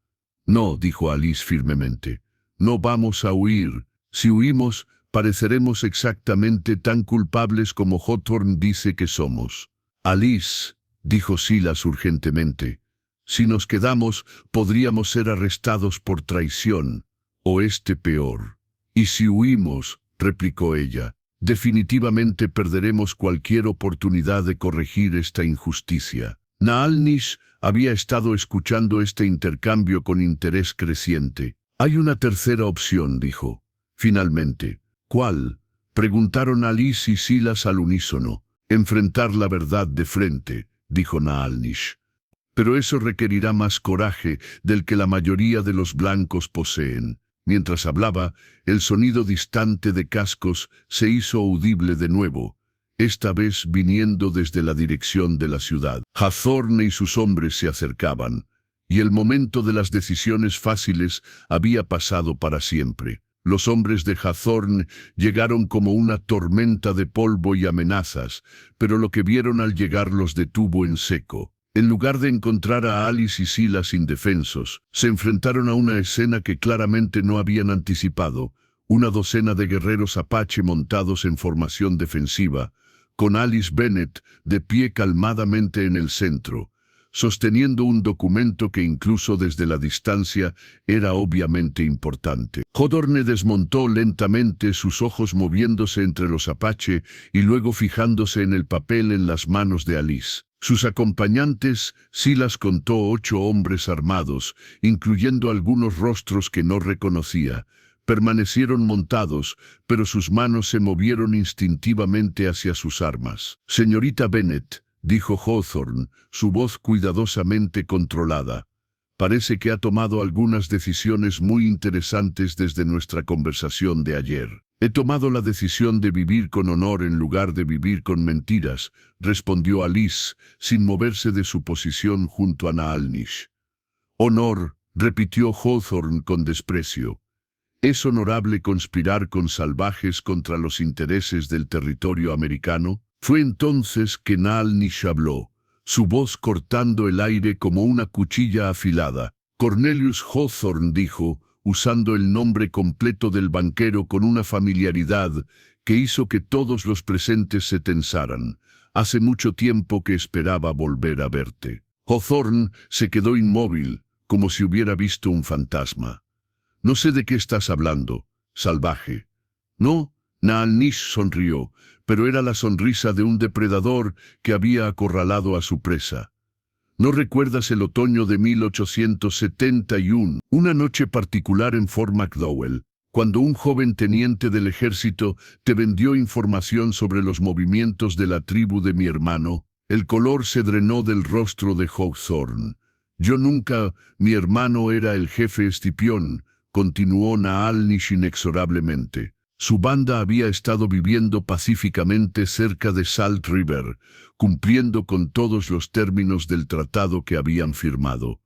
No, dijo Alice firmemente. No vamos a huir. Si huimos, pareceremos exactamente tan culpables como Hawthorne dice que somos. Alice, dijo Silas urgentemente. Si nos quedamos, podríamos ser arrestados por traición, o peor. Y si huimos, replicó ella, definitivamente perderemos cualquier oportunidad de corregir esta injusticia. Naal Nish había estado escuchando este intercambio con interés creciente. Hay una tercera opción, dijo. Finalmente. ¿Cuál?, preguntaron Alice y Silas al unísono. Enfrentar la verdad de frente, dijo Naal Nish. Pero eso requerirá más coraje del que la mayoría de los blancos poseen. Mientras hablaba, el sonido distante de cascos se hizo audible de nuevo, esta vez viniendo desde la dirección de la ciudad. Hawthorne y sus hombres se acercaban, y el momento de las decisiones fáciles había pasado para siempre. Los hombres de Hawthorne llegaron como una tormenta de polvo y amenazas, pero lo que vieron al llegar los detuvo en seco. En lugar de encontrar a Alice y Silas indefensos, se enfrentaron a una escena que claramente no habían anticipado, una docena de guerreros apache montados en formación defensiva, con Alice Bennett de pie calmadamente en el centro, sosteniendo un documento que incluso desde la distancia era obviamente importante. Hawthorne desmontó lentamente, sus ojos moviéndose entre los apache y luego fijándose en el papel en las manos de Alice. Sus acompañantes, Silas contó 8 hombres armados, incluyendo algunos rostros que no reconocía. Permanecieron montados, pero sus manos se movieron instintivamente hacia sus armas. Señorita Bennett, dijo Hawthorne, su voz cuidadosamente controlada. Parece que ha tomado algunas decisiones muy interesantes desde nuestra conversación de ayer. He tomado la decisión de vivir con honor en lugar de vivir con mentiras, respondió Alice, sin moverse de su posición junto a Naal Nish. Honor, repitió Hawthorne con desprecio. ¿Es honorable conspirar con salvajes contra los intereses del territorio americano? Fue entonces que Naal Nish habló, su voz cortando el aire como una cuchilla afilada. Cornelius Hawthorne dijo, usando el nombre completo del banquero con una familiaridad que hizo que todos los presentes se tensaran. Hace mucho tiempo que esperaba volver a verte. Hawthorne se quedó inmóvil, como si hubiera visto un fantasma. No sé de qué estás hablando, salvaje. No, Naalnish sonrió, pero era la sonrisa de un depredador que había acorralado a su presa. ¿No recuerdas el otoño de 1871, una noche particular en Fort McDowell, cuando un joven teniente del ejército te vendió información sobre los movimientos de la tribu de mi hermano? El color se drenó del rostro de Hawthorne. Yo nunca, mi hermano era el jefe Escipión, continuó Naalnish inexorablemente. Su banda había estado viviendo pacíficamente cerca de Salt River, cumpliendo con todos los términos del tratado que habían firmado.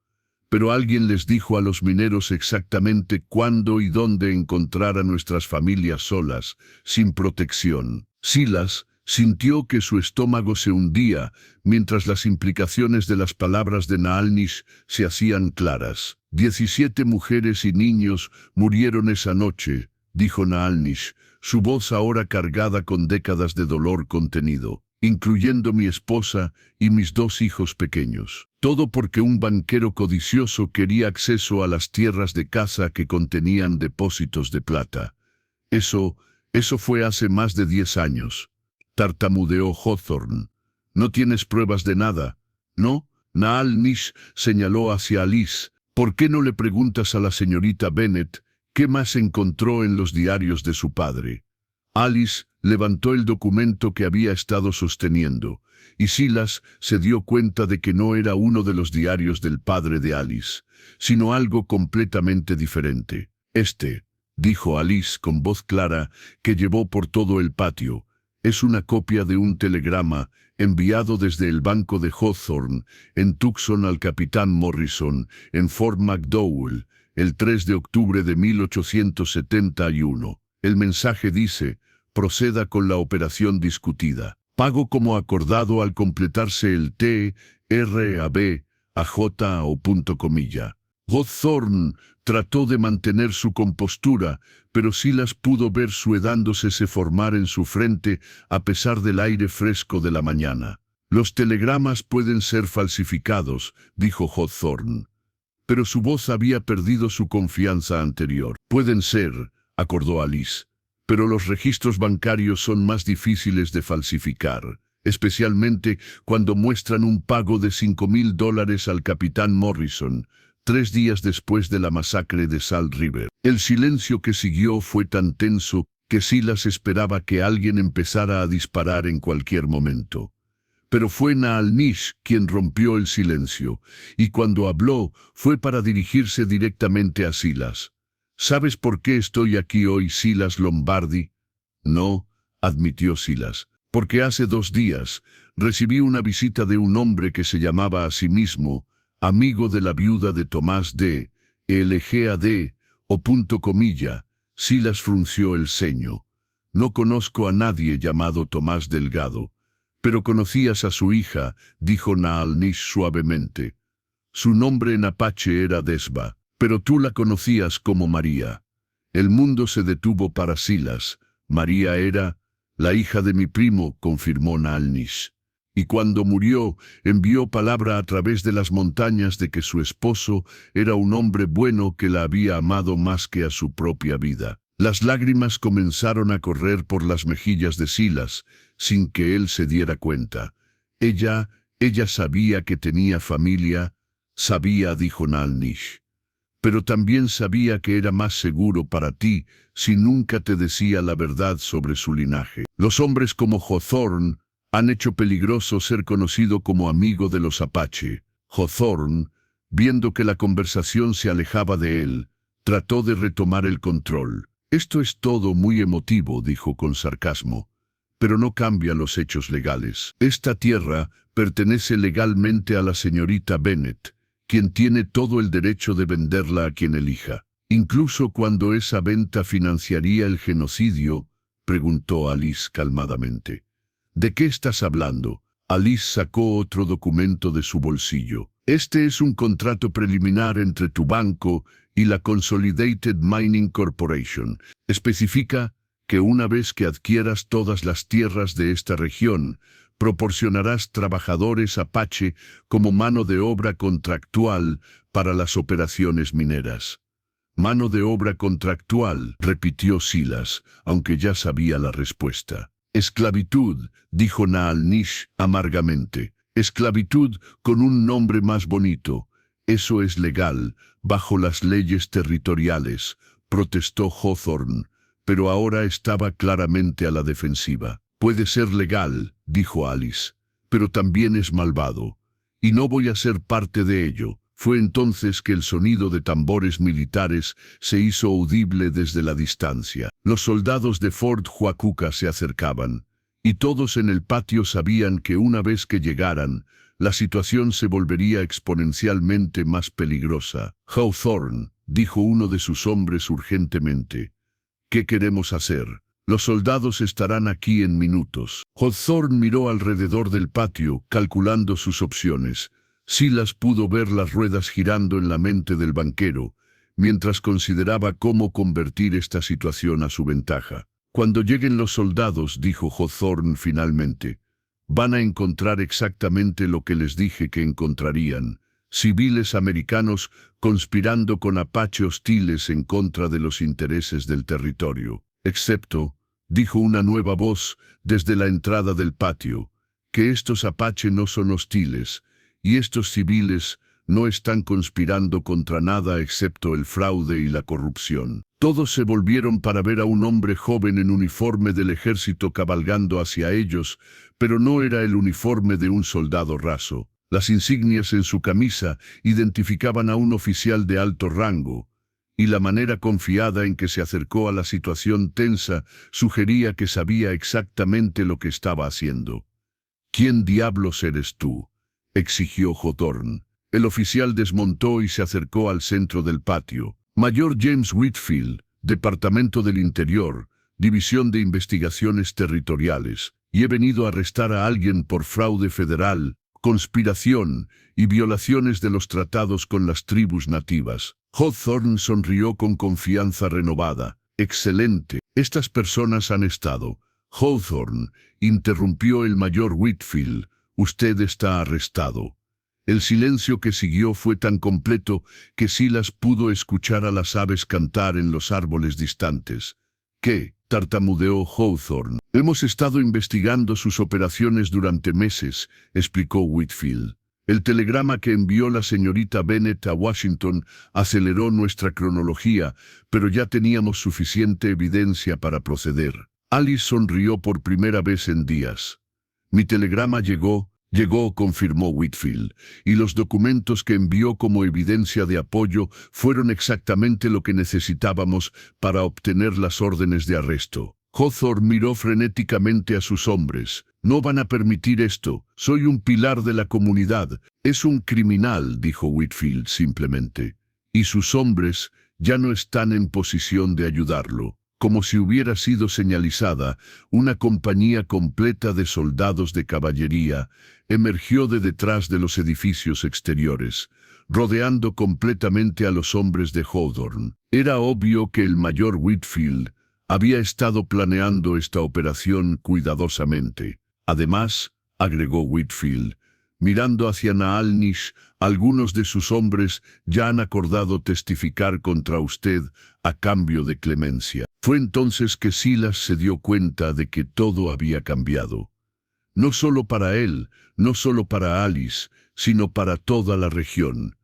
Pero alguien les dijo a los mineros exactamente cuándo y dónde encontrar a nuestras familias solas, sin protección. Silas sintió que su estómago se hundía, mientras las implicaciones de las palabras de Naalnish se hacían claras. 17 mujeres y niños murieron esa noche, dijo Naalnish, su voz ahora cargada con décadas de dolor contenido, incluyendo mi esposa y mis 2 hijos pequeños. Todo porque un banquero codicioso quería acceso a las tierras de caza que contenían depósitos de plata. Eso fue hace más de 10 años. Tartamudeó Hawthorne. ¿No tienes pruebas de nada? ¿No? Naalnish señaló hacia Alice. ¿Por qué no le preguntas a la señorita Bennet qué más encontró en los diarios de su padre? Alice levantó el documento que había estado sosteniendo, y Silas se dio cuenta de que no era uno de los diarios del padre de Alice, sino algo completamente diferente. Dijo Alice con voz clara que llevó por todo el patio, es una copia de un telegrama enviado desde el banco de Hawthorne en Tucson al capitán Morrison en Fort McDowell el 3 de octubre de 1871. El mensaje dice: proceda con la operación discutida. Pago como acordado al completarse el TRAB a J o punto comilla. Hawthorne trató de mantener su compostura, pero Silas pudo ver su edándose se formar en su frente a pesar del aire fresco de la mañana. Los telegramas pueden ser falsificados, dijo Hawthorne. Pero su voz había perdido su confianza anterior. Pueden ser, acordó Alice, pero los registros bancarios son más difíciles de falsificar, especialmente cuando muestran un pago de $5,000 al capitán Morrison, 3 días después de la masacre de Salt River. El silencio que siguió fue tan tenso que Silas esperaba que alguien empezara a disparar en cualquier momento. Pero fue Naalnish quien rompió el silencio, y cuando habló fue para dirigirse directamente a Silas. ¿Sabes por qué estoy aquí hoy, Silas Lombardi? No, admitió Silas, porque hace 2 días recibí una visita de un hombre que se llamaba a sí mismo amigo de la viuda de Tomás D. LGAD, o punto comilla. Silas frunció el ceño. No conozco a nadie llamado Tomás Delgado. Pero conocías a su hija, dijo Naalnish suavemente. Su nombre en apache era Desba, pero tú la conocías como María. El mundo se detuvo para Silas. María era la hija de mi primo, confirmó Naalnish. Y cuando murió, envió palabra a través de las montañas de que su esposo era un hombre bueno que la había amado más que a su propia vida. Las lágrimas comenzaron a correr por las mejillas de Silas, sin que él se diera cuenta. Ella sabía que tenía familia, sabía, dijo Naalnish. Pero también sabía que era más seguro para ti si nunca te decía la verdad sobre su linaje. Los hombres como Hawthorne han hecho peligroso ser conocido como amigo de los Apache. Hawthorne, viendo que la conversación se alejaba de él, trató de retomar el control. Esto es todo muy emotivo, dijo con sarcasmo, pero no cambia los hechos legales. Esta tierra pertenece legalmente a la señorita Bennet, quien tiene todo el derecho de venderla a quien elija. Incluso cuando esa venta financiaría el genocidio, preguntó Alice calmadamente. ¿De qué estás hablando? Alice sacó otro documento de su bolsillo. Este es un contrato preliminar entre tu banco y la Consolidated Mining Corporation. Especifica que una vez que adquieras todas las tierras de esta región, proporcionarás trabajadores Apache como mano de obra contractual para las operaciones mineras. Mano de obra contractual, repitió Silas, aunque ya sabía la respuesta. Esclavitud, dijo Naal-Nish amargamente. Esclavitud con un nombre más bonito. Eso es legal, bajo las leyes territoriales, protestó Hawthorne, pero ahora estaba claramente a la defensiva. Puede ser legal, dijo Alice, pero también es malvado. Y no voy a ser parte de ello. Fue entonces que el sonido de tambores militares se hizo audible desde la distancia. Los soldados de Fort Huacuca se acercaban, y todos en el patio sabían que una vez que llegaran, la situación se volvería exponencialmente más peligrosa. Hawthorne, dijo uno de sus hombres urgentemente, ¿qué queremos hacer? Los soldados estarán aquí en minutos. Hawthorne miró alrededor del patio, calculando sus opciones. Silas pudo ver las ruedas girando en la mente del banquero, mientras consideraba cómo convertir esta situación a su ventaja. Cuando lleguen los soldados, dijo Hawthorne finalmente, van a encontrar exactamente lo que les dije que encontrarían. Civiles americanos conspirando con apache hostiles en contra de los intereses del territorio. Excepto, dijo una nueva voz desde la entrada del patio, que estos apache no son hostiles, y estos civiles no están conspirando contra nada excepto el fraude y la corrupción. Todos se volvieron para ver a un hombre joven en uniforme del ejército cabalgando hacia ellos, pero no era el uniforme de un soldado raso. Las insignias en su camisa identificaban a un oficial de alto rango, y la manera confiada en que se acercó a la situación tensa sugería que sabía exactamente lo que estaba haciendo. ¿Quién diablos eres tú?, exigió Hawthorne. El oficial desmontó y se acercó al centro del patio. Mayor James Whitfield, Departamento del Interior, División de Investigaciones Territoriales, y he venido a arrestar a alguien por fraude federal, conspiración y violaciones de los tratados con las tribus nativas. Hawthorne sonrió con confianza renovada. Excelente. Estas personas han estado. Hawthorne, interrumpió el mayor Whitfield, usted está arrestado. El silencio que siguió fue tan completo que Silas pudo escuchar a las aves cantar en los árboles distantes. ¿Qué?, tartamudeó Hawthorne. Hemos estado investigando sus operaciones durante meses, explicó Whitfield. El telegrama que envió la señorita Bennet a Washington aceleró nuestra cronología, pero ya teníamos suficiente evidencia para proceder. Alice sonrió por primera vez en días. Mi telegrama llegó, confirmó Whitfield, y los documentos que envió como evidencia de apoyo fueron exactamente lo que necesitábamos para obtener las órdenes de arresto. Hawthorne miró frenéticamente a sus hombres. No van a permitir esto. Soy un pilar de la comunidad. Es un criminal, dijo Whitfield simplemente. Y sus hombres ya no están en posición de ayudarlo. Como si hubiera sido señalizada, una compañía completa de soldados de caballería emergió de detrás de los edificios exteriores, rodeando completamente a los hombres de Hawthorne. Era obvio que el mayor Whitfield había estado planeando esta operación cuidadosamente. Además, agregó Whitfield, mirando hacia Naal-Nish, algunos de sus hombres ya han acordado testificar contra usted a cambio de clemencia. Fue entonces que Silas se dio cuenta de que todo había cambiado. No solo para él, no solo para Alice, sino para toda la región.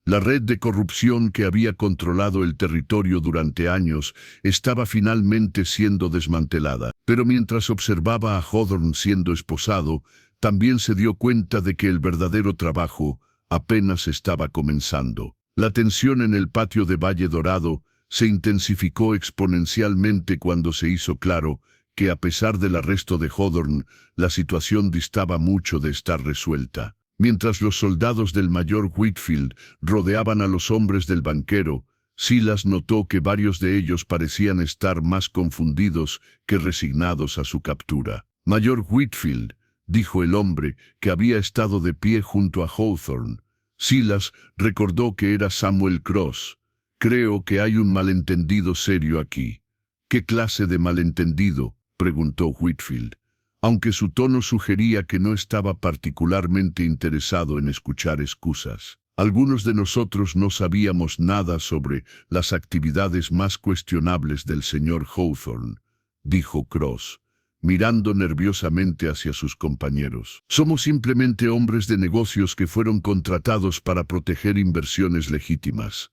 La red de corrupción que había controlado el territorio durante años estaba finalmente siendo desmantelada. Pero mientras observaba a Hawthorne siendo esposado, también se dio cuenta de que el verdadero trabajo apenas estaba comenzando. La tensión en el patio de Valle Dorado se intensificó exponencialmente cuando se hizo claro que a pesar del arresto de Hawthorne, la situación distaba mucho de estar resuelta. Mientras los soldados del mayor Whitfield rodeaban a los hombres del banquero, Silas notó que varios de ellos parecían estar más confundidos que resignados a su captura. Mayor Whitfield, dijo el hombre que había estado de pie junto a Hawthorne. Silas recordó que era Samuel Cross. Creo que hay un malentendido serio aquí. ¿Qué clase de malentendido?, preguntó Whitfield, aunque su tono sugería que no estaba particularmente interesado en escuchar excusas. Algunos de nosotros no sabíamos nada sobre las actividades más cuestionables del señor Hawthorne, dijo Cross, mirando nerviosamente hacia sus compañeros. Somos simplemente hombres de negocios que fueron contratados para proteger inversiones legítimas.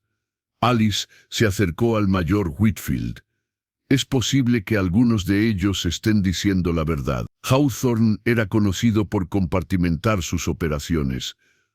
Alice se acercó al mayor Whitfield. Es posible que algunos de ellos estén diciendo la verdad. Hawthorne era conocido por compartimentar sus operaciones.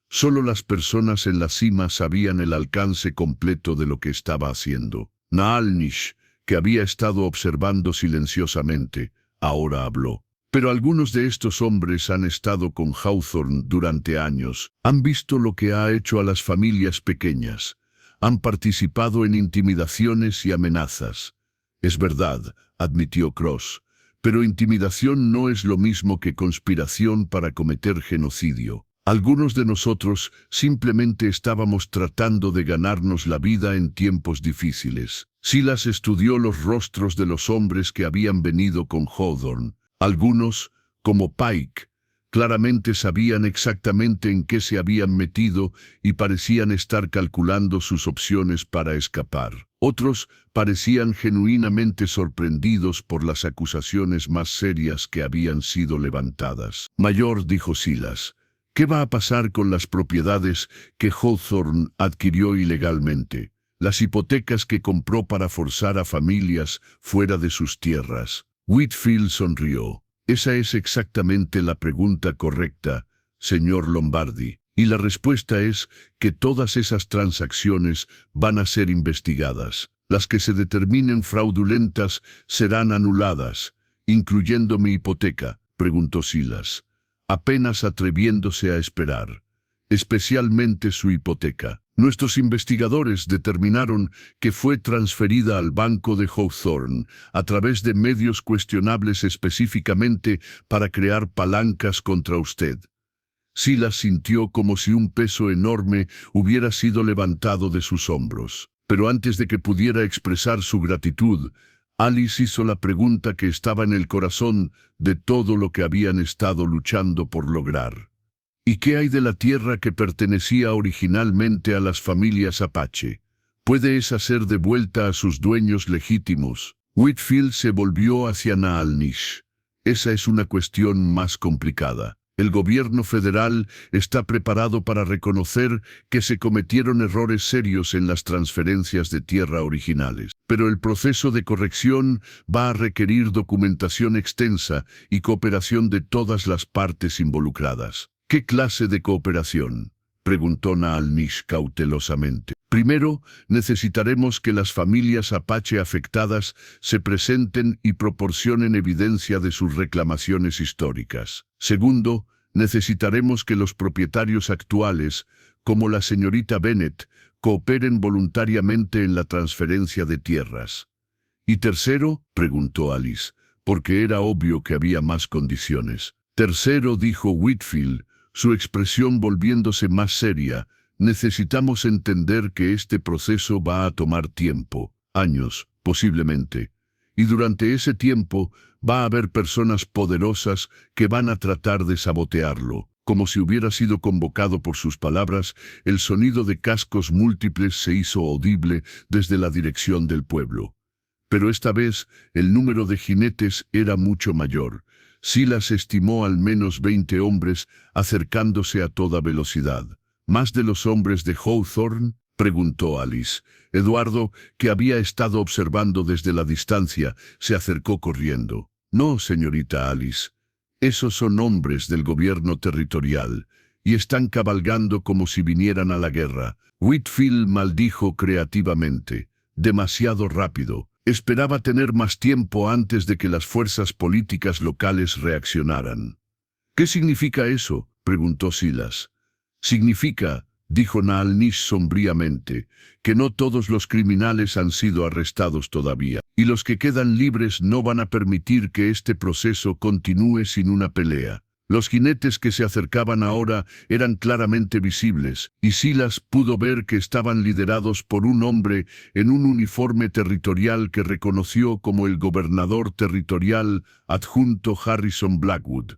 Solo las personas en la cima sabían el alcance completo de lo que estaba haciendo. Naalnish, que había estado observando silenciosamente, ahora habló. Pero algunos de estos hombres han estado con Hawthorne durante años. Han visto lo que ha hecho a las familias pequeñas. Han participado en intimidaciones y amenazas. Es verdad, admitió Cross, pero intimidación no es lo mismo que conspiración para cometer genocidio. Algunos de nosotros simplemente estábamos tratando de ganarnos la vida en tiempos difíciles. Silas estudió los rostros de los hombres que habían venido con Hawthorne. Algunos, como Pike, claramente sabían exactamente en qué se habían metido y parecían estar calculando sus opciones para escapar. Otros parecían genuinamente sorprendidos por las acusaciones más serias que habían sido levantadas. Mayor, dijo Silas, ¿qué va a pasar con las propiedades que Hawthorne adquirió ilegalmente? Las hipotecas que compró para forzar a familias fuera de sus tierras. Whitfield sonrió. Esa es exactamente la pregunta correcta, señor Lombardi. Y la respuesta es que todas esas transacciones van a ser investigadas. Las que se determinen fraudulentas serán anuladas, incluyendo mi hipoteca, preguntó Silas, apenas atreviéndose a esperar. Especialmente su hipoteca. Nuestros investigadores determinaron que fue transferida al banco de Hawthorne a través de medios cuestionables específicamente para crear palancas contra usted. Silas sintió como si un peso enorme hubiera sido levantado de sus hombros. Pero antes de que pudiera expresar su gratitud, Alice hizo la pregunta que estaba en el corazón de todo lo que habían estado luchando por lograr. ¿Y qué hay de la tierra que pertenecía originalmente a las familias Apache? ¿Puede esa ser devuelta a sus dueños legítimos? Whitfield se volvió hacia Naalnish. Esa es una cuestión más complicada. El gobierno federal está preparado para reconocer que se cometieron errores serios en las transferencias de tierra originales. Pero el proceso de corrección va a requerir documentación extensa y cooperación de todas las partes involucradas. ¿Qué clase de cooperación?, preguntó Naalnish cautelosamente. Primero, necesitaremos que las familias Apache afectadas se presenten y proporcionen evidencia de sus reclamaciones históricas. Segundo, necesitaremos que los propietarios actuales, como la señorita Bennett, cooperen voluntariamente en la transferencia de tierras. Y tercero, preguntó Alice, porque era obvio que había más condiciones. Tercero, dijo Whitfield, su expresión volviéndose más seria, necesitamos entender que este proceso va a tomar tiempo, años, posiblemente. Y durante ese tiempo va a haber personas poderosas que van a tratar de sabotearlo. Como si hubiera sido convocado por sus palabras, el sonido de cascos múltiples se hizo audible desde la dirección del pueblo. Pero esta vez el número de jinetes era mucho mayor. Silas estimó al menos 20 hombres acercándose a toda velocidad. ¿Más de los hombres de Hawthorne?, preguntó Alice. Eduardo, que había estado observando desde la distancia, se acercó corriendo. No, señorita Alice. Esos son hombres del gobierno territorial, y están cabalgando como si vinieran a la guerra. Whitfield maldijo creativamente. Demasiado rápido. Esperaba tener más tiempo antes de que las fuerzas políticas locales reaccionaran. ¿Qué significa eso?, preguntó Silas. Significa, dijo Naalnish sombríamente, que no todos los criminales han sido arrestados todavía, y los que quedan libres no van a permitir que este proceso continúe sin una pelea. Los jinetes que se acercaban ahora eran claramente visibles, y Silas pudo ver que estaban liderados por un hombre en un uniforme territorial que reconoció como el gobernador territorial adjunto Harrison Blackwood.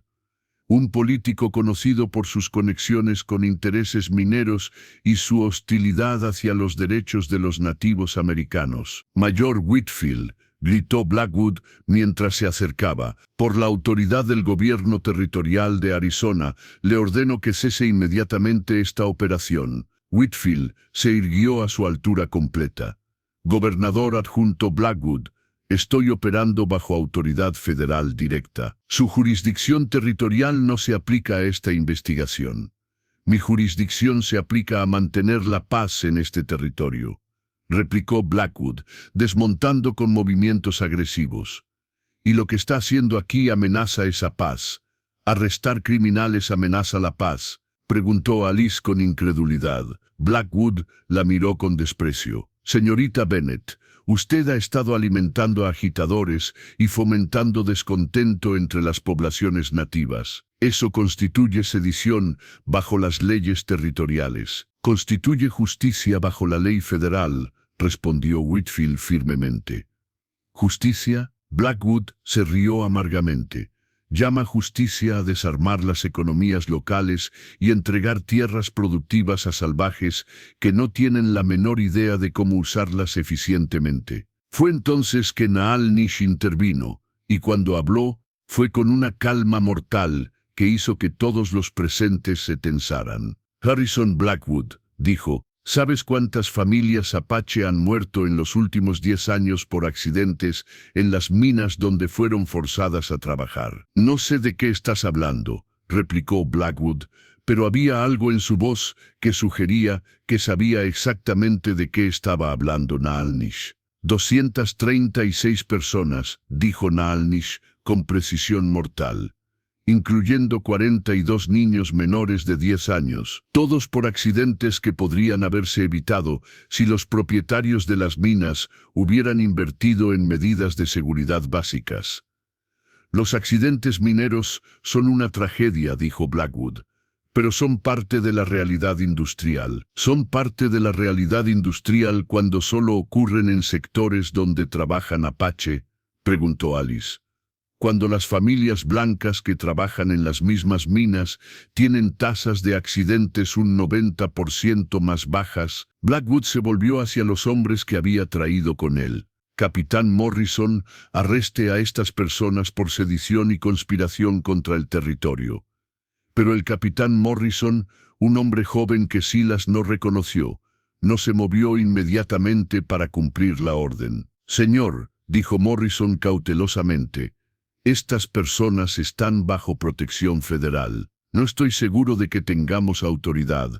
un político conocido por sus conexiones con intereses mineros y su hostilidad hacia los derechos de los nativos americanos. Mayor Whitfield, gritó Blackwood mientras se acercaba. Por la autoridad del gobierno territorial de Arizona, le ordeno que cese inmediatamente esta operación. Whitfield se irguió a su altura completa. Gobernador adjunto Blackwood, estoy operando bajo autoridad federal directa. Su jurisdicción territorial no se aplica a esta investigación. Mi jurisdicción se aplica a mantener la paz en este territorio, replicó Blackwood, desmontando con movimientos agresivos. Y lo que está haciendo aquí amenaza esa paz. ¿Arrestar criminales amenaza la paz?, preguntó Alice con incredulidad. Blackwood la miró con desprecio. Señorita Bennett, usted ha estado alimentando a agitadores y fomentando descontento entre las poblaciones nativas. Eso constituye sedición bajo las leyes territoriales. Constituye justicia bajo la ley federal, respondió Whitfield firmemente. ¿Justicia? Blackwood se rió amargamente. Llama justicia a desarmar las economías locales y entregar tierras productivas a salvajes que no tienen la menor idea de cómo usarlas eficientemente. Fue entonces que Naal Nish intervino, y cuando habló, fue con una calma mortal que hizo que todos los presentes se tensaran. Harrison Blackwood, dijo, ¿sabes cuántas familias apache han muerto en los últimos 10 años por accidentes en las minas donde fueron forzadas a trabajar? No sé de qué estás hablando, replicó Blackwood, pero había algo en su voz que sugería que sabía exactamente de qué estaba hablando Naal Nish. 236 personas, dijo Naal Nish con precisión mortal, incluyendo 42 niños menores de 10 años, todos por accidentes que podrían haberse evitado si los propietarios de las minas hubieran invertido en medidas de seguridad básicas. Los accidentes mineros son una tragedia, dijo Blackwood, pero son parte de la realidad industrial. Son parte de la realidad industrial cuando solo ocurren en sectores donde trabajan apache, preguntó Alice. Cuando las familias blancas que trabajan en las mismas minas tienen tasas de accidentes un 90% más bajas. Blackwood se volvió hacia los hombres que había traído con él. Capitán Morrison, arreste a estas personas por sedición y conspiración contra el territorio. Pero el capitán Morrison, un hombre joven que Silas no reconoció, no se movió inmediatamente para cumplir la orden. Señor, dijo Morrison cautelosamente, estas personas están bajo protección federal. No estoy seguro de que tengamos autoridad.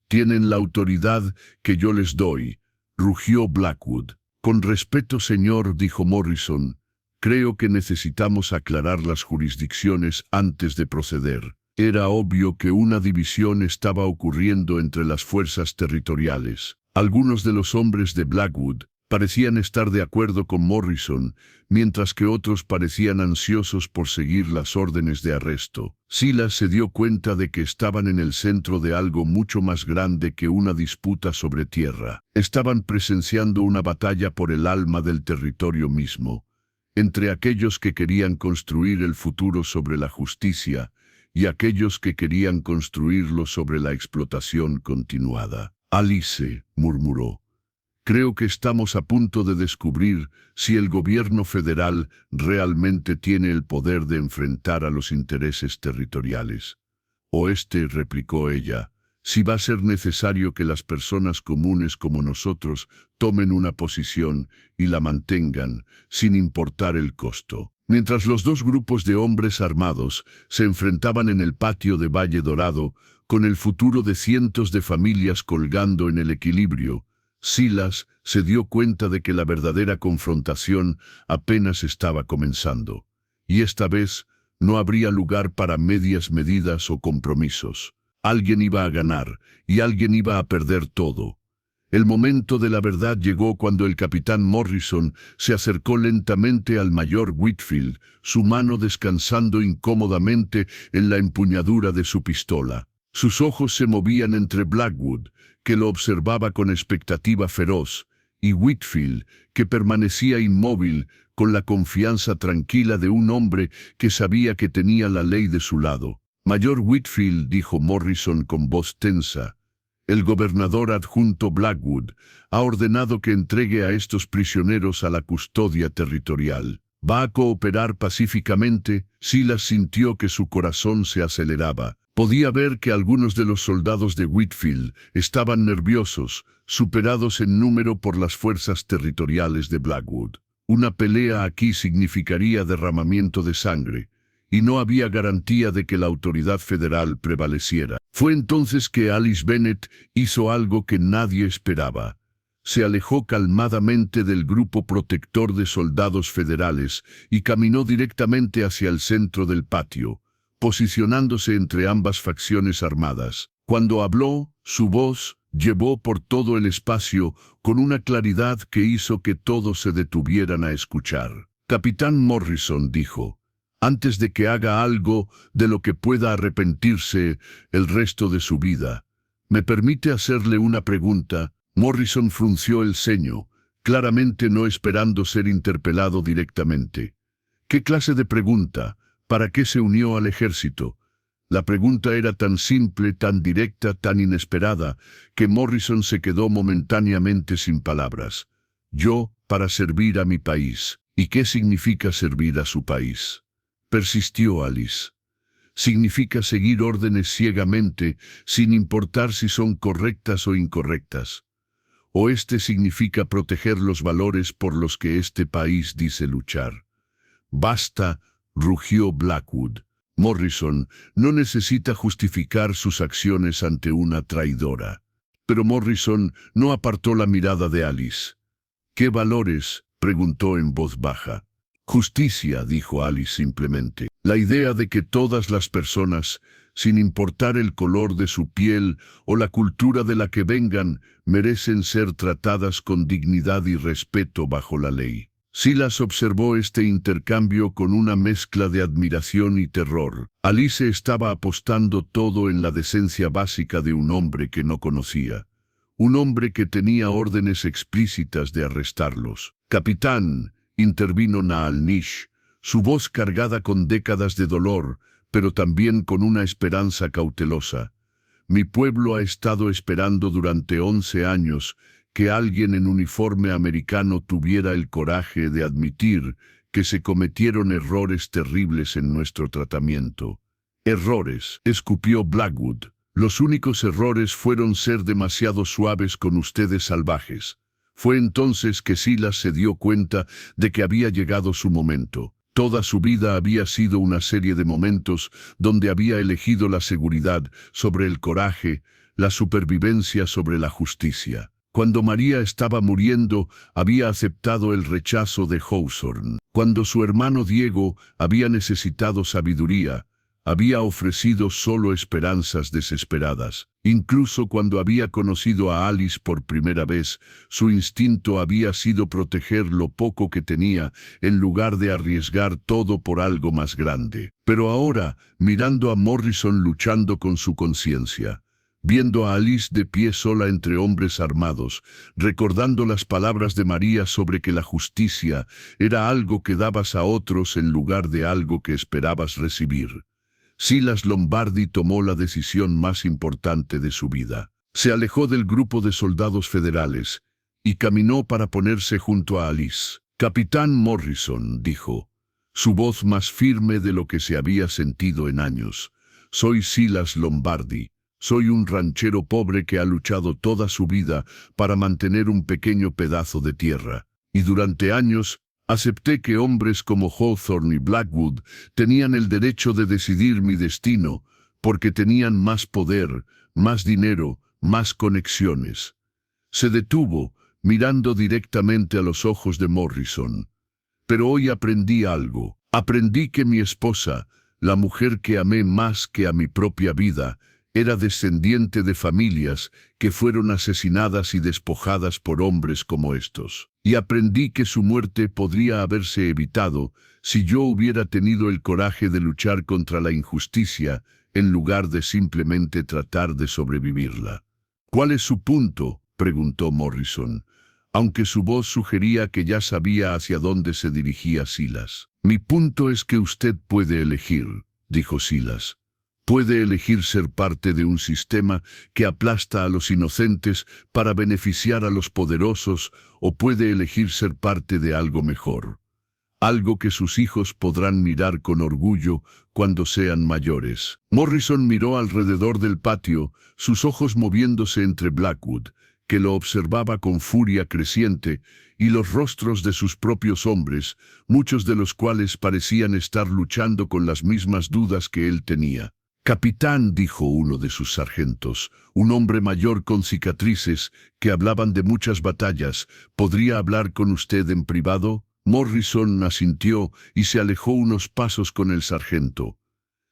Tienen la autoridad que yo les doy, rugió Blackwood. Con respeto, señor, dijo Morrison, creo que necesitamos aclarar las jurisdicciones antes de proceder. Era obvio que una división estaba ocurriendo entre las fuerzas territoriales. Algunos de los hombres de Blackwood parecían estar de acuerdo con Morrison, mientras que otros parecían ansiosos por seguir las órdenes de arresto. Silas se dio cuenta de que estaban en el centro de algo mucho más grande que una disputa sobre tierra. Estaban presenciando una batalla por el alma del territorio mismo, entre aquellos que querían construir el futuro sobre la justicia y aquellos que querían construirlo sobre la explotación continuada. Alice, murmuró. Creo que estamos a punto de descubrir si el gobierno federal realmente tiene el poder de enfrentar a los intereses territoriales. Replicó ella, si va a ser necesario que las personas comunes como nosotros tomen una posición y la mantengan, sin importar el costo. Mientras los dos grupos de hombres armados se enfrentaban en el patio de Valle Dorado, con el futuro de cientos de familias colgando en el equilibrio, Silas se dio cuenta de que la verdadera confrontación apenas estaba comenzando, y esta vez no habría lugar para medias medidas o compromisos. Alguien iba a ganar, y alguien iba a perder todo. El momento de la verdad llegó cuando el capitán Morrison se acercó lentamente al mayor Whitfield, su mano descansando incómodamente en la empuñadura de su pistola. Sus ojos se movían entre Blackwood, que lo observaba con expectativa feroz, y Whitfield, que permanecía inmóvil con la confianza tranquila de un hombre que sabía que tenía la ley de su lado. Mayor Whitfield, dijo Morrison con voz tensa, el gobernador adjunto Blackwood ha ordenado que entregue a estos prisioneros a la custodia territorial. ¿Va a cooperar pacíficamente? Silas sintió que su corazón se aceleraba. Podía ver que algunos de los soldados de Whitfield estaban nerviosos, superados en número por las fuerzas territoriales de Blackwood. Una pelea aquí significaría derramamiento de sangre, y no había garantía de que la autoridad federal prevaleciera. Fue entonces que Alice Bennet hizo algo que nadie esperaba. Se alejó calmadamente del grupo protector de soldados federales y caminó directamente hacia el centro del patio, posicionándose entre ambas facciones armadas. Cuando habló, su voz llevó por todo el espacio con una claridad que hizo que todos se detuvieran a escuchar. Capitán Morrison dijo, antes de que haga algo de lo que pueda arrepentirse el resto de su vida, ¿me permite hacerle una pregunta? Morrison frunció el ceño, claramente no esperando ser interpelado directamente. ¿Qué clase de pregunta? ¿Para qué se unió al ejército? La pregunta era tan simple, tan directa, tan inesperada, que Morrison se quedó momentáneamente sin palabras. Yo, para servir a mi país. ¿Y qué significa servir a su país? Persistió Alice. Significa seguir órdenes ciegamente, sin importar si son correctas o incorrectas. Oeste significa proteger los valores por los que este país dice luchar. Basta, rugió Blackwood. Morrison no necesita justificar sus acciones ante una traidora. Pero Morrison no apartó la mirada de Alice. ¿Qué valores? Preguntó en voz baja. Justicia, dijo Alice simplemente. La idea de que todas las personas, sin importar el color de su piel o la cultura de la que vengan, merecen ser tratadas con dignidad y respeto bajo la ley. Silas observó este intercambio con una mezcla de admiración y terror. Alice estaba apostando todo en la decencia básica de un hombre que no conocía. Un hombre que tenía órdenes explícitas de arrestarlos. Capitán, intervino Naal Nish, su voz cargada con décadas de dolor, pero también con una esperanza cautelosa. Mi pueblo ha estado esperando durante 11 años que alguien en uniforme americano tuviera el coraje de admitir que se cometieron errores terribles en nuestro tratamiento. Errores, escupió Blackwood. Los únicos errores fueron ser demasiado suaves con ustedes salvajes. Fue entonces que Silas se dio cuenta de que había llegado su momento. Toda su vida había sido una serie de momentos donde había elegido la seguridad sobre el coraje, la supervivencia sobre la justicia. Cuando María estaba muriendo, había aceptado el rechazo de Hawthorne. Cuando su hermano Diego había necesitado sabiduría, había ofrecido solo esperanzas desesperadas. Incluso cuando había conocido a Alice por primera vez, su instinto había sido proteger lo poco que tenía, en lugar de arriesgar todo por algo más grande. Pero ahora, mirando a Morrison luchando con su conciencia, viendo a Alice de pie sola entre hombres armados, recordando las palabras de María sobre que la justicia era algo que dabas a otros en lugar de algo que esperabas recibir, Silas Lombardi tomó la decisión más importante de su vida. Se alejó del grupo de soldados federales y caminó para ponerse junto a Alice. Capitán Morrison, dijo, su voz más firme de lo que se había sentido en años. Soy Silas Lombardi. Soy un ranchero pobre que ha luchado toda su vida para mantener un pequeño pedazo de tierra. Y durante años acepté que hombres como Hawthorne y Blackwood tenían el derecho de decidir mi destino, porque tenían más poder, más dinero, más conexiones. Se detuvo, mirando directamente a los ojos de Morrison. Pero hoy aprendí algo. Aprendí que mi esposa, la mujer que amé más que a mi propia vida, era descendiente de familias que fueron asesinadas y despojadas por hombres como estos. Y aprendí que su muerte podría haberse evitado si yo hubiera tenido el coraje de luchar contra la injusticia en lugar de simplemente tratar de sobrevivirla. ¿Cuál es su punto?, preguntó Morrison, aunque su voz sugería que ya sabía hacia dónde se dirigía Silas. Mi punto es que usted puede elegir, dijo Silas. Puede elegir ser parte de un sistema que aplasta a los inocentes para beneficiar a los poderosos, o puede elegir ser parte de algo mejor. Algo que sus hijos podrán mirar con orgullo cuando sean mayores. Morrison miró alrededor del patio, sus ojos moviéndose entre Blackwood, que lo observaba con furia creciente, y los rostros de sus propios hombres, muchos de los cuales parecían estar luchando con las mismas dudas que él tenía. «Capitán», dijo uno de sus sargentos, un hombre mayor con cicatrices, que hablaban de muchas batallas, «¿podría hablar con usted en privado?» Morrison asintió y se alejó unos pasos con el sargento.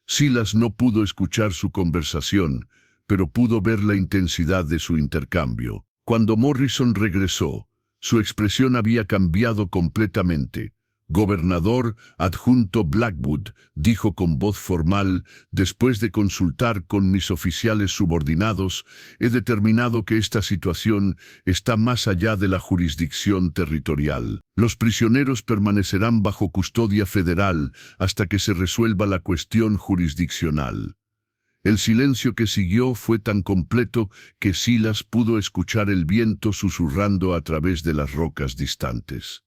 Silas no pudo escuchar su conversación, pero pudo ver la intensidad de su intercambio. Cuando Morrison regresó, su expresión había cambiado completamente. «Gobernador adjunto Blackwood», dijo con voz formal, «después de consultar con mis oficiales subordinados, he determinado que esta situación está más allá de la jurisdicción territorial. Los prisioneros permanecerán bajo custodia federal hasta que se resuelva la cuestión jurisdiccional». El silencio que siguió fue tan completo que Silas pudo escuchar el viento susurrando a través de las rocas distantes.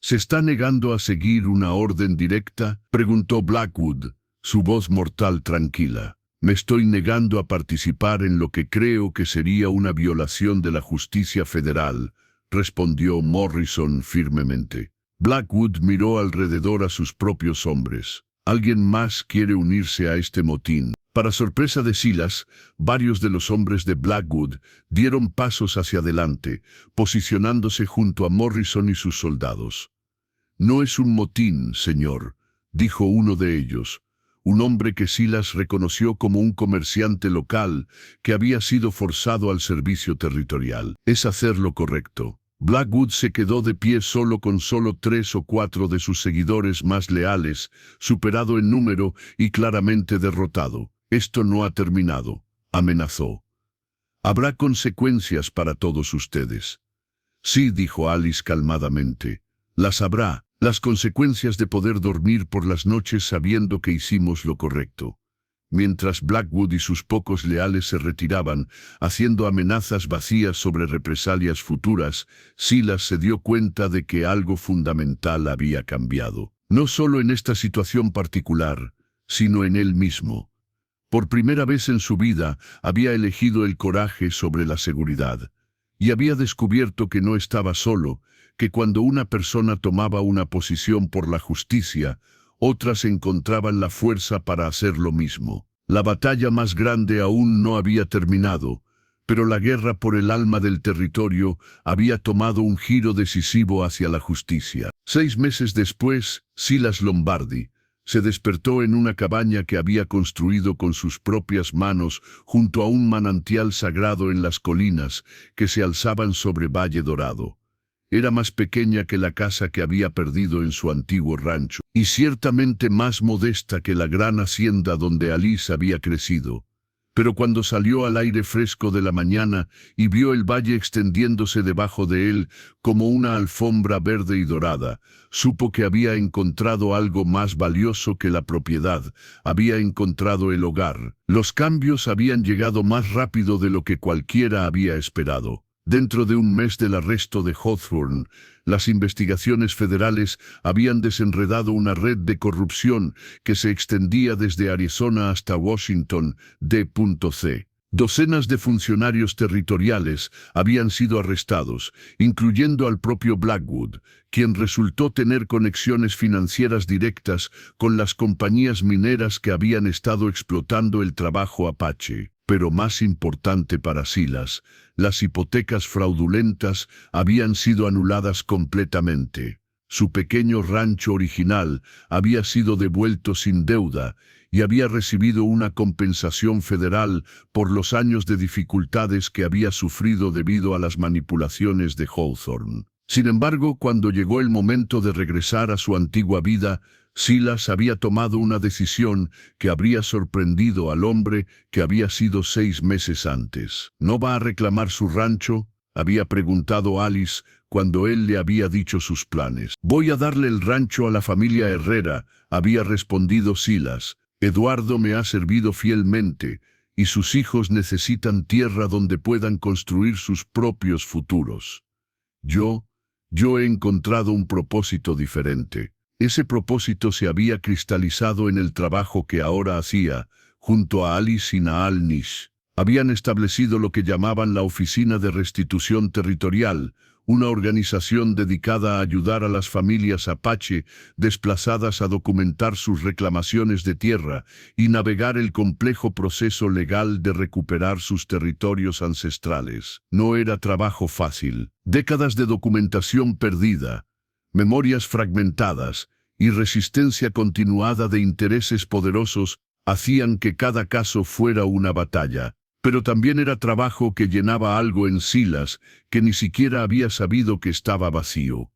«¿Se está negando a seguir una orden directa?», preguntó Blackwood, su voz mortal tranquila. «Me estoy negando a participar en lo que creo que sería una violación de la justicia federal», respondió Morrison firmemente. Blackwood miró alrededor a sus propios hombres. «¿Alguien más quiere unirse a este motín?». Para sorpresa de Silas, varios de los hombres de Blackwood dieron pasos hacia adelante, posicionándose junto a Morrison y sus soldados. «No es un motín, señor», dijo uno de ellos, un hombre que Silas reconoció como un comerciante local que había sido forzado al servicio territorial. «Es hacer lo correcto». Blackwood se quedó de pie solo con 3 o 4 de sus seguidores más leales, superado en número y claramente derrotado. «Esto no ha terminado», amenazó. «Habrá consecuencias para todos ustedes». «Sí», dijo Alice calmadamente. «Las habrá, las consecuencias de poder dormir por las noches sabiendo que hicimos lo correcto». Mientras Blackwood y sus pocos leales se retiraban, haciendo amenazas vacías sobre represalias futuras, Silas se dio cuenta de que algo fundamental había cambiado. No solo en esta situación particular, sino en él mismo. Por primera vez en su vida había elegido el coraje sobre la seguridad, y había descubierto que no estaba solo, que cuando una persona tomaba una posición por la justicia, otras encontraban la fuerza para hacer lo mismo. La batalla más grande aún no había terminado, pero la guerra por el alma del territorio había tomado un giro decisivo hacia la justicia. 6 meses después, Silas Lombardi se despertó en una cabaña que había construido con sus propias manos junto a un manantial sagrado en las colinas que se alzaban sobre Valle Dorado. Era más pequeña que la casa que había perdido en su antiguo rancho, y ciertamente más modesta que la gran hacienda donde Alice había crecido. Pero cuando salió al aire fresco de la mañana y vio el valle extendiéndose debajo de él como una alfombra verde y dorada, supo que había encontrado algo más valioso que la propiedad, había encontrado el hogar. Los cambios habían llegado más rápido de lo que cualquiera había esperado. Dentro de un mes del arresto de Hawthorne, las investigaciones federales habían desenredado una red de corrupción que se extendía desde Arizona hasta Washington, D.C. Docenas de funcionarios territoriales habían sido arrestados, incluyendo al propio Blackwood, quien resultó tener conexiones financieras directas con las compañías mineras que habían estado explotando el trabajo Apache. Pero más importante para Silas, las hipotecas fraudulentas habían sido anuladas completamente. Su pequeño rancho original había sido devuelto sin deuda y había recibido una compensación federal por los años de dificultades que había sufrido debido a las manipulaciones de Hawthorne. Sin embargo, cuando llegó el momento de regresar a su antigua vida, Silas había tomado una decisión que habría sorprendido al hombre que había sido 6 meses antes. «¿No va a reclamar su rancho?», había preguntado Alice cuando él le había dicho sus planes. «Voy a darle el rancho a la familia Herrera», había respondido Silas, Eduardo me ha servido fielmente, y sus hijos necesitan tierra donde puedan construir sus propios futuros. Yo he encontrado un propósito diferente. Ese propósito se había cristalizado en el trabajo que ahora hacía, junto a Alice y Naal Nish. Habían establecido lo que llamaban la Oficina de Restitución Territorial, una organización dedicada a ayudar a las familias apache desplazadas a documentar sus reclamaciones de tierra y navegar el complejo proceso legal de recuperar sus territorios ancestrales. No era trabajo fácil. Décadas de documentación perdida, memorias fragmentadas y resistencia continuada de intereses poderosos hacían que cada caso fuera una batalla. Pero también era trabajo que llenaba algo en Silas, que ni siquiera había sabido que estaba vacío.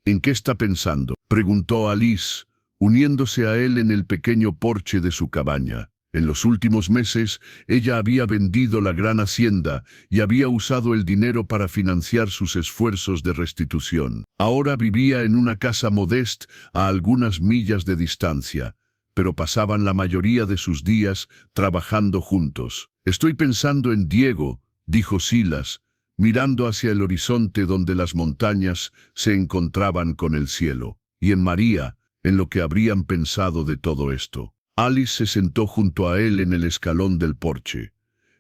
¿En qué está pensando?, preguntó Alice, uniéndose a él en el pequeño porche de su cabaña. En los últimos meses, ella había vendido la gran hacienda y había usado el dinero para financiar sus esfuerzos de restitución. Ahora vivía en una casa modesta a algunas millas de distancia, pero pasaban la mayoría de sus días trabajando juntos. «Estoy pensando en Diego», dijo Silas, mirando hacia el horizonte donde las montañas se encontraban con el cielo, y en María, en lo que habrían pensado de todo esto. Alice se sentó junto a él en el escalón del porche.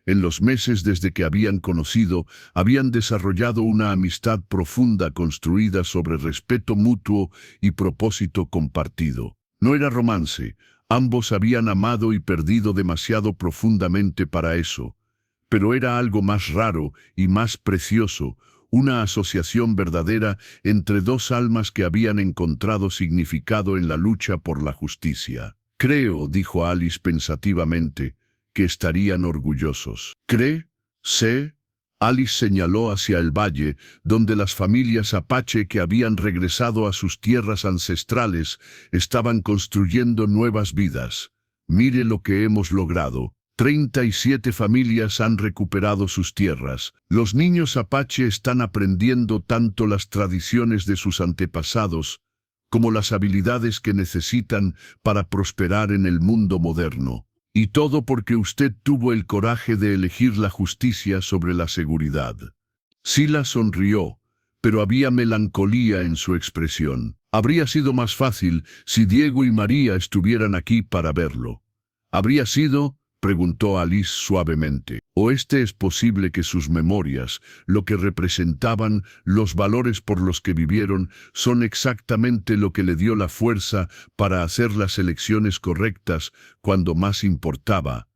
En los meses desde que habían conocido, habían desarrollado una amistad profunda construida sobre respeto mutuo y propósito compartido. No era romance. Ambos habían amado y perdido demasiado profundamente para eso, pero era algo más raro y más precioso, una asociación verdadera entre dos almas que habían encontrado significado en la lucha por la justicia. «Creo», dijo Alice pensativamente, «que estarían orgullosos». «¿Cree? ¿Sé?». Alice señaló hacia el valle, donde las familias apache que habían regresado a sus tierras ancestrales estaban construyendo nuevas vidas. «Mire lo que hemos logrado. 37 familias han recuperado sus tierras. Los niños apache están aprendiendo tanto las tradiciones de sus antepasados como las habilidades que necesitan para prosperar en el mundo moderno. Y todo porque usted tuvo el coraje de elegir la justicia sobre la seguridad». Silas sonrió, pero había melancolía en su expresión. Habría sido más fácil si Diego y María estuvieran aquí para verlo. ¿Habría sido?, preguntó Alice suavemente. «¿O es posible que sus memorias, lo que representaban, los valores por los que vivieron, son exactamente lo que le dio la fuerza para hacer las elecciones correctas cuando más importaba?»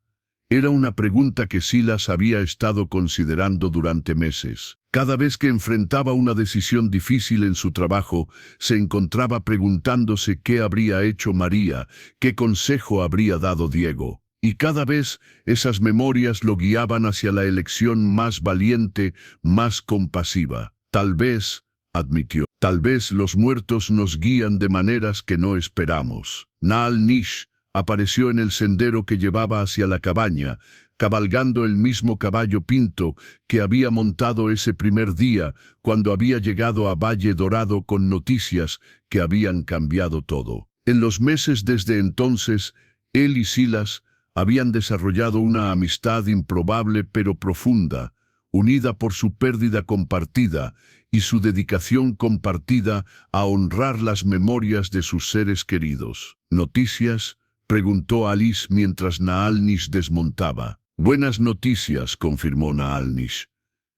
Era una pregunta que Silas había estado considerando durante meses. Cada vez que enfrentaba una decisión difícil en su trabajo, se encontraba preguntándose qué habría hecho María, qué consejo habría dado Diego. Y cada vez esas memorias lo guiaban hacia la elección más valiente, más compasiva. «Tal vez», admitió, «tal vez los muertos nos guían de maneras que no esperamos». Naal Nish apareció en el sendero que llevaba hacia la cabaña, cabalgando el mismo caballo pinto que había montado ese primer día cuando había llegado a Valle Dorado con noticias que habían cambiado todo. En los meses desde entonces, él y Silas habían desarrollado una amistad improbable pero profunda, unida por su pérdida compartida y su dedicación compartida a honrar las memorias de sus seres queridos. «¿Noticias?», preguntó Alice mientras Naal Nish desmontaba. «Buenas noticias», confirmó Naal Nish.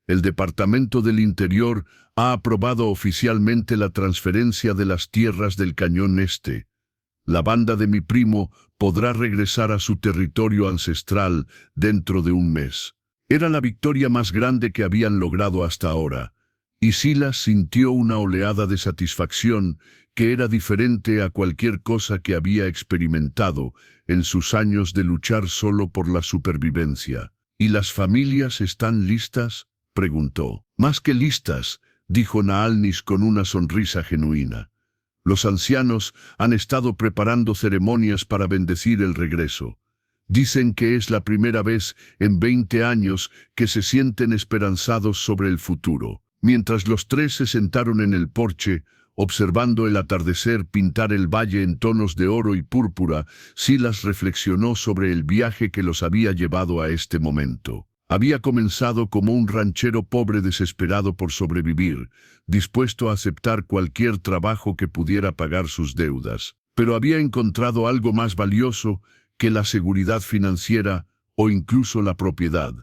«El Departamento del Interior ha aprobado oficialmente la transferencia de las tierras del Cañón Este. La banda de mi primo podrá regresar a su territorio ancestral dentro de un mes». Era la victoria más grande que habían logrado hasta ahora, y Silas sintió una oleada de satisfacción que era diferente a cualquier cosa que había experimentado en sus años de luchar solo por la supervivencia. «¿Y las familias están listas?», preguntó. «Más que listas», dijo Naal Nish con una sonrisa genuina. «Los ancianos han estado preparando ceremonias para bendecir el regreso. Dicen que es la primera vez en 20 años que se sienten esperanzados sobre el futuro». Mientras los tres se sentaron en el porche, Observando el atardecer pintar el valle en tonos de oro y púrpura, Silas reflexionó sobre el viaje que los había llevado a este momento. Había comenzado como un ranchero pobre desesperado por sobrevivir, dispuesto a aceptar cualquier trabajo que pudiera pagar sus deudas. Pero había encontrado algo más valioso que la seguridad financiera o incluso la propiedad.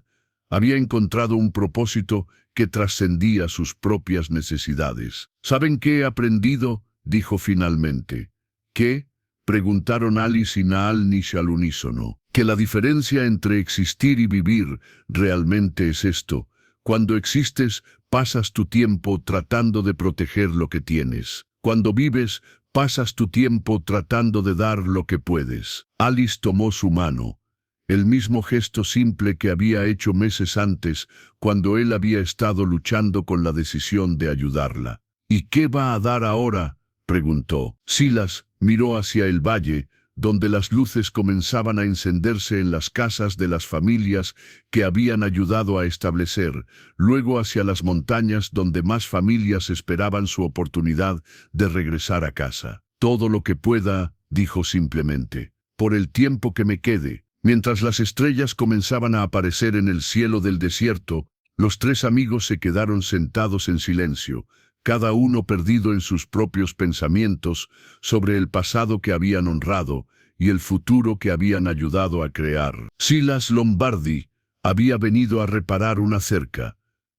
Había encontrado un propósito que trascendía sus propias necesidades. ¿Saben qué he aprendido?, dijo finalmente. ¿Qué?, preguntaron Alice y Naal-Nish al unísono. Que la diferencia entre existir y vivir realmente es esto. Cuando existes, pasas tu tiempo tratando de proteger lo que tienes. Cuando vives, pasas tu tiempo tratando de dar lo que puedes. Alice tomó su mano. El mismo gesto simple que había hecho meses antes, cuando él había estado luchando con la decisión de ayudarla. ¿Y qué va a dar ahora?, preguntó. Silas miró hacia el valle, donde las luces comenzaban a encenderse en las casas de las familias que habían ayudado a establecer, luego hacia las montañas donde más familias esperaban su oportunidad de regresar a casa. Todo lo que pueda, dijo simplemente, por el tiempo que me quede. Mientras las estrellas comenzaban a aparecer en el cielo del desierto, los tres amigos se quedaron sentados en silencio, cada uno perdido en sus propios pensamientos sobre el pasado que habían honrado y el futuro que habían ayudado a crear. Silas Lombardi había venido a reparar una cerca,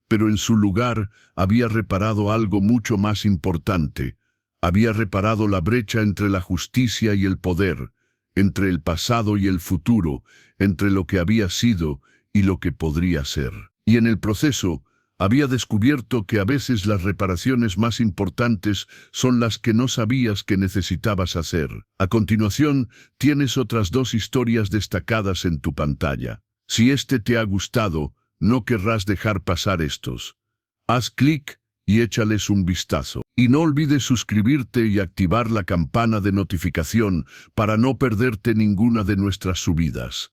pero en su lugar había reparado algo mucho más importante. Había reparado la brecha entre la justicia y el poder, entre el pasado y el futuro, entre lo que había sido y lo que podría ser. Y en el proceso, había descubierto que a veces las reparaciones más importantes son las que no sabías que necesitabas hacer. A continuación, tienes otras dos historias destacadas en tu pantalla. Si este te ha gustado, no querrás dejar pasar estos. Haz clic y échales un vistazo. Y no olvides suscribirte y activar la campana de notificación para no perderte ninguna de nuestras subidas.